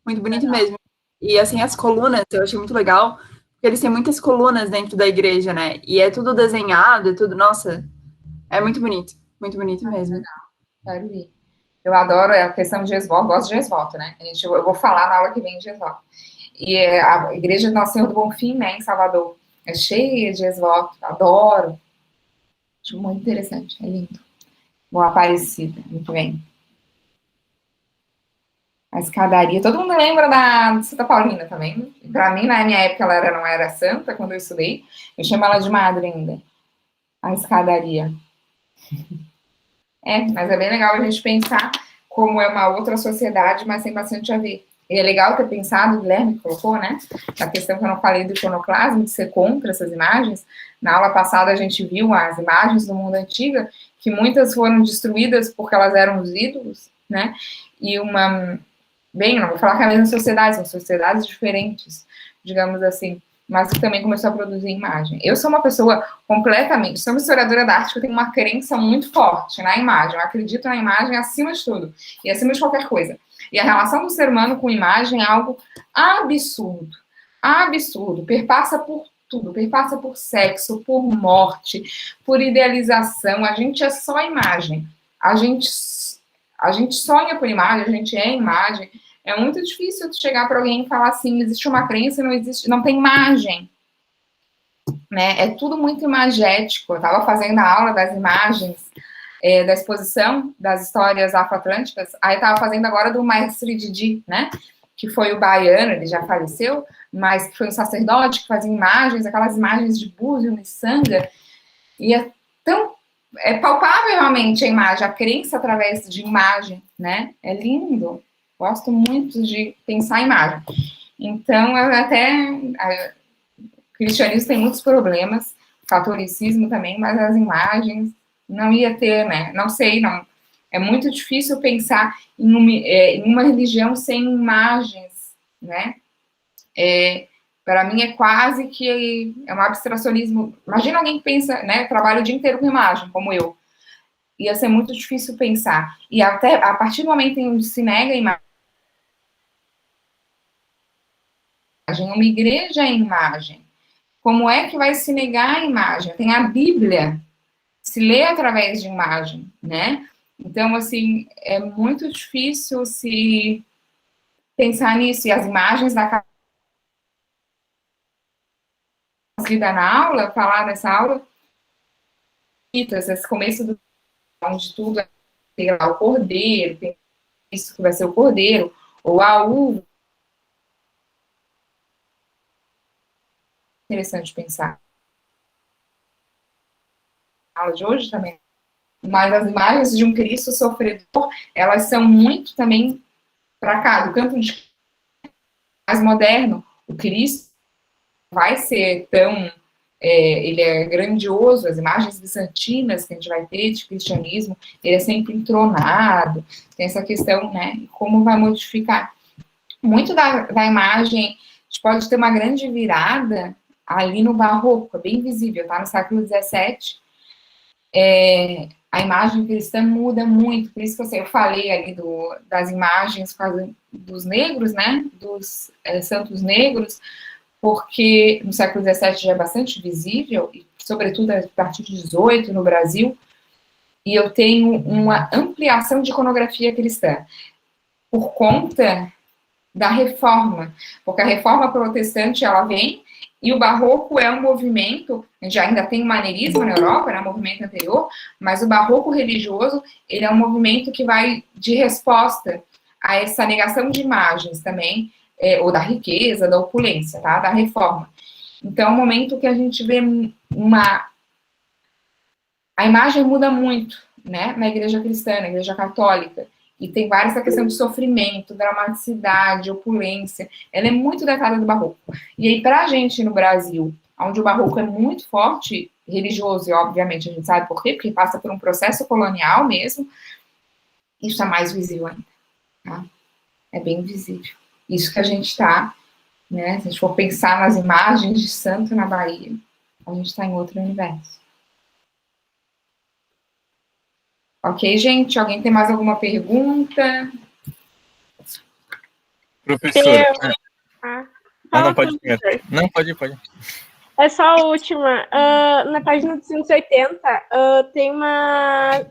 Muito bonito mesmo. E, assim, as colunas, eu achei muito legal, porque eles têm muitas colunas dentro da igreja, né? E é tudo desenhado, é tudo, nossa, é muito bonito mesmo. Quero ir. Eu adoro a questão de ex-voto, gosto de ex-voto, né? Eu vou falar na aula que vem de ex-voto. E a igreja do Nosso Senhor do Bonfim, né, em Salvador, é cheia de ex-voto, adoro. Acho muito interessante, é lindo. Boa Aparecida, muito bem. A escadaria, todo mundo lembra da Santa Paulina também. Para mim, na minha época, ela não era santa, quando eu estudei. Eu chamo ela de madre ainda. A escadaria. Mas é bem legal a gente pensar como é uma outra sociedade, mas tem bastante a ver. E é legal ter pensado, o Guilherme colocou, né, a questão que eu não falei do iconoclasmo, de ser contra essas imagens. Na aula passada a gente viu as imagens do mundo antigo, que muitas foram destruídas porque elas eram os ídolos, né, e bem, não vou falar que é a mesma sociedade, são sociedades diferentes, digamos assim, mas que também começou a produzir imagem. Eu sou uma pessoa completamente, sou uma historiadora da arte, que eu tenho uma crença muito forte na imagem, eu acredito na imagem acima de tudo, e acima de qualquer coisa. E a relação do ser humano com imagem é algo absurdo, absurdo, perpassa por tudo, perpassa por sexo, por morte, por idealização, a gente é só imagem, a gente sonha por imagem, a gente é imagem. É muito difícil tu chegar para alguém e falar assim, existe uma crença e não tem imagem, né? É tudo muito imagético. Eu estava fazendo a aula das imagens da exposição das histórias afro-atlânticas, aí estava fazendo agora do mestre Didi, né? Que foi o baiano, ele já faleceu, mas que foi um sacerdote que fazia imagens, aquelas imagens de búzio, miçanga, e é palpável realmente a imagem, a crença através de imagem, né? É lindo. Gosto muito de pensar em imagem. Então, o cristianismo tem muitos problemas, catolicismo também, mas as imagens não ia ter, né? Não sei, não. É muito difícil pensar em uma religião sem imagens, né? Para mim é quase que um abstracionismo. Imagina alguém que pensa, né? Trabalha o dia inteiro com imagem, como eu. Ia ser muito difícil pensar. E até a partir do momento em que se nega a imagem, uma igreja é imagem. Como é que vai se negar a imagem? Tem a Bíblia, se lê através de imagem, né? Então, assim, é muito difícil se pensar nisso. E as imagens da lida na aula, falar nessa aula, esse começo onde tudo tem lá o cordeiro, tem isso que vai ser o cordeiro, ou a uva. Interessante pensar. A aula de hoje também. Mas as imagens de um Cristo sofredor, elas são muito também para cá, do campo de mais moderno. O Cristo vai ser tão... ele é grandioso, as imagens bizantinas que a gente vai ter de cristianismo, ele é sempre entronado, tem essa questão, né, como vai modificar. Muito da imagem, a gente pode ter uma grande virada ali no barroco, é bem visível, tá? No século XVII, a imagem cristã muda muito, por isso que eu falei ali das imagens dos negros, né, dos santos negros, porque no século XVII já é bastante visível, e sobretudo a partir de 18 no Brasil, e eu tenho uma ampliação de iconografia cristã, por conta da reforma, porque a reforma protestante, ela vem, e o barroco é um movimento, já ainda tem o maneirismo na Europa, era um movimento anterior, mas o barroco religioso, ele é um movimento que vai de resposta a essa negação de imagens também, ou da riqueza, da opulência, tá? Da reforma. Então, é um momento que a gente vê a imagem muda muito, né? Na igreja cristã, na igreja católica, e tem várias a questão de sofrimento, dramaticidade, opulência, ela é muito datada do barroco. E aí, pra gente no Brasil, onde o barroco é muito forte, religioso, e obviamente a gente sabe por quê, porque passa por um processo colonial mesmo, isso é mais visível ainda, tá? É bem visível. Isso que a gente está, né? Se a gente for pensar nas imagens de santo na Bahia, a gente está em outro universo. Ok, gente? Alguém tem mais alguma pergunta? Professora. Não, pode ir. Professor. Não, pode ir. É só a última. Na página 280, tem uma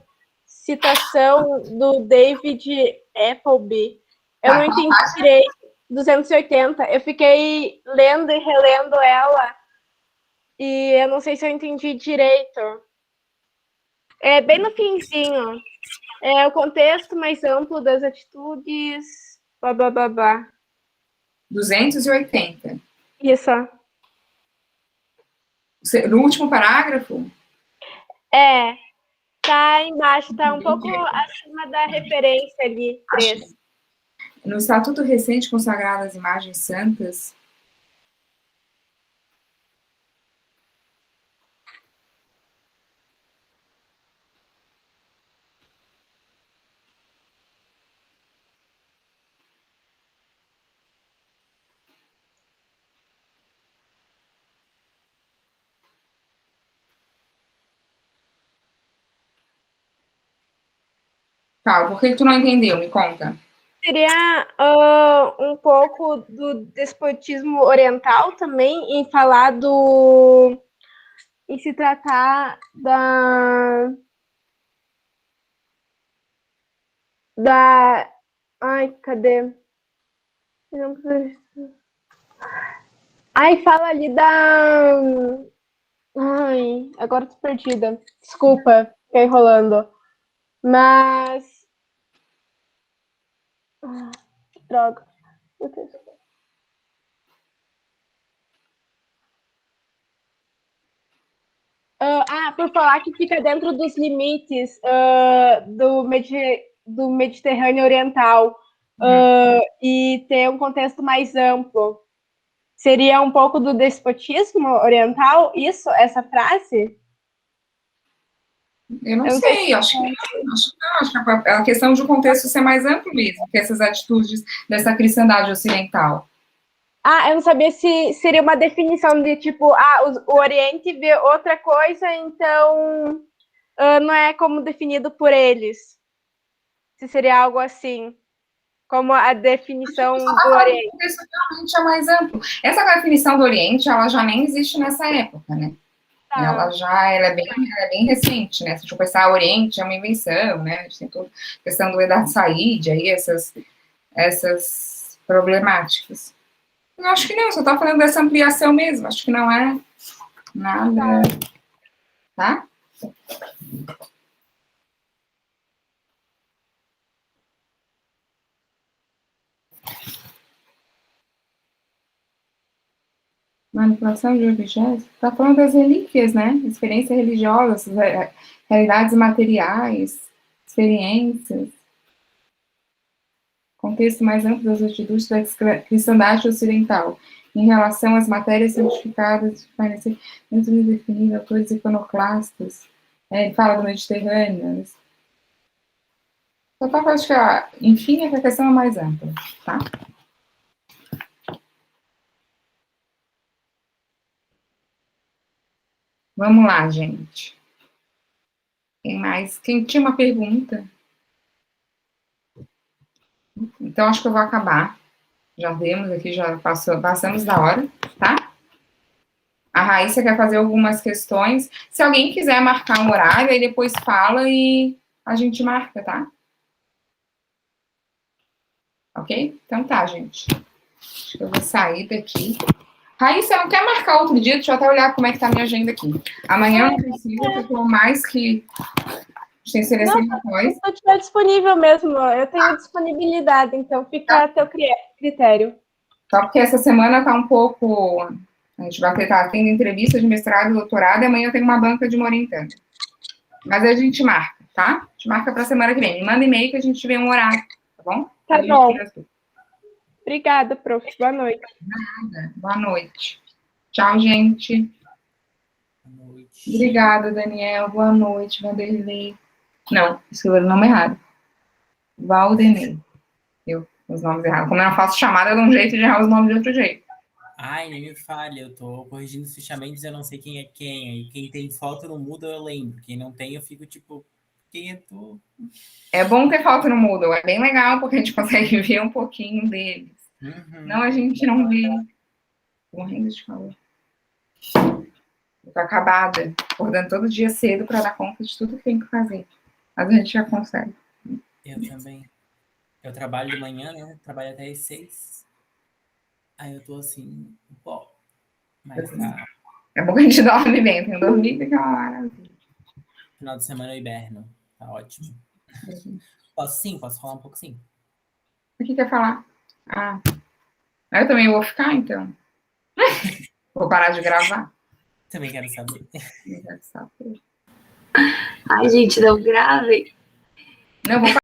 citação do David Appleby. Eu não entendi direito. 280. Eu fiquei lendo e relendo ela e eu não sei se eu entendi direito. É bem no finzinho. É o contexto mais amplo das atitudes. Blá, blá, blá, blá. 280. Isso. No último parágrafo? É. Tá embaixo, tá um pouco acima da referência ali, 3. No Estatuto Recente consagrado às imagens santas, tá, por que tu não entendeu? Me conta. Seria um pouco do despotismo oriental também, em falar em se tratar ai, cadê? Ai, fala ali ai, agora tô perdida. Desculpa, fiquei enrolando. Mas droga. Meu Deus. Por falar que fica dentro dos limites do Mediterrâneo Oriental e ter um contexto mais amplo. Seria um pouco do despotismo oriental, isso, essa frase? Eu não sei, acho que não. Acho que é a questão de o contexto ser mais amplo mesmo, que essas atitudes dessa cristandade ocidental. Eu não sabia se seria uma definição de tipo, o Oriente vê outra coisa, então não é como definido por eles. Se seria algo assim, como a definição do Oriente. O contexto realmente é mais amplo. Essa definição do Oriente, ela já nem existe nessa época, né? Ela é bem recente, né? Se a gente pensar, o Oriente é uma invenção, né? A gente tem toda a questão do Edat Said, aí essas problemáticas. Eu acho que não, só tá falando dessa ampliação mesmo, acho que não é nada, tá? Manipulação de objetos, tá falando das relíquias, né? Experiências religiosas, realidades materiais, experiências, contexto mais amplo das atitudes da cristandade ocidental, em relação às matérias santificadas, dentro de definir autores iconoclastas, ele fala do Mediterrâneo, só acho que, enfim, a questão é mais ampla, tá? Vamos lá, gente. Quem mais? Quem tinha uma pergunta? Então, acho que eu vou acabar. Já vemos aqui, já passamos da hora, tá? A Raíssa quer fazer algumas questões. Se alguém quiser marcar um horário, aí depois fala e a gente marca, tá? Ok? Então tá, gente. Acho que eu vou sair daqui. Raíssa, não quer marcar outro dia? Deixa eu até olhar como é que tá a minha agenda aqui. Amanhã eu não preciso, eu tô mais que... Tem seleção depois. Se eu estiver disponível mesmo, eu tenho disponibilidade, então fica a teu critério. Só porque essa semana tá um pouco... A gente vai estar tendo entrevista de mestrado e doutorado, e amanhã eu tenho uma banca de orientando. Mas a gente marca, tá? A gente marca pra semana que vem. Me manda e-mail que a gente vê um horário, tá bom? Tá bom. Obrigada, prof. Boa noite. Nada. Boa noite. Tchau, gente. Boa noite. Obrigada, Daniel. Boa noite, Vanderlei. Não, escrevi o nome errado. Valdenei. Eu, os nomes errados. Como eu não faço chamada, eu dou um jeito de errar os nomes de outro jeito. Ai, nem me fale, eu tô corrigindo os fichamentos e eu não sei quem é quem. E quem tem foto no Moodle eu lembro. Quem não tem, eu fico tipo, quem é tu? É bom ter foto no Moodle, é bem legal, porque a gente consegue ver um pouquinho deles. Não, a gente não vê. Morrendo de calor. Eu tô acabada, acordando todo dia cedo para dar conta de tudo que tem que fazer. Mas a gente já consegue. Eu também. Eu trabalho de manhã, né? Trabalho até às 6. Aí eu tô assim, pô. Mas tá. É bom que a gente dorme bem, tem que dormir, fica uma maravilha. Final de semana eu hiberno. Tá ótimo. Posso sim, posso falar um pouco sim. O que quer falar? Eu também vou ficar, então. Vou parar de gravar. Também quero saber. Não quero saber. Ai, gente, não gravem. Não, vou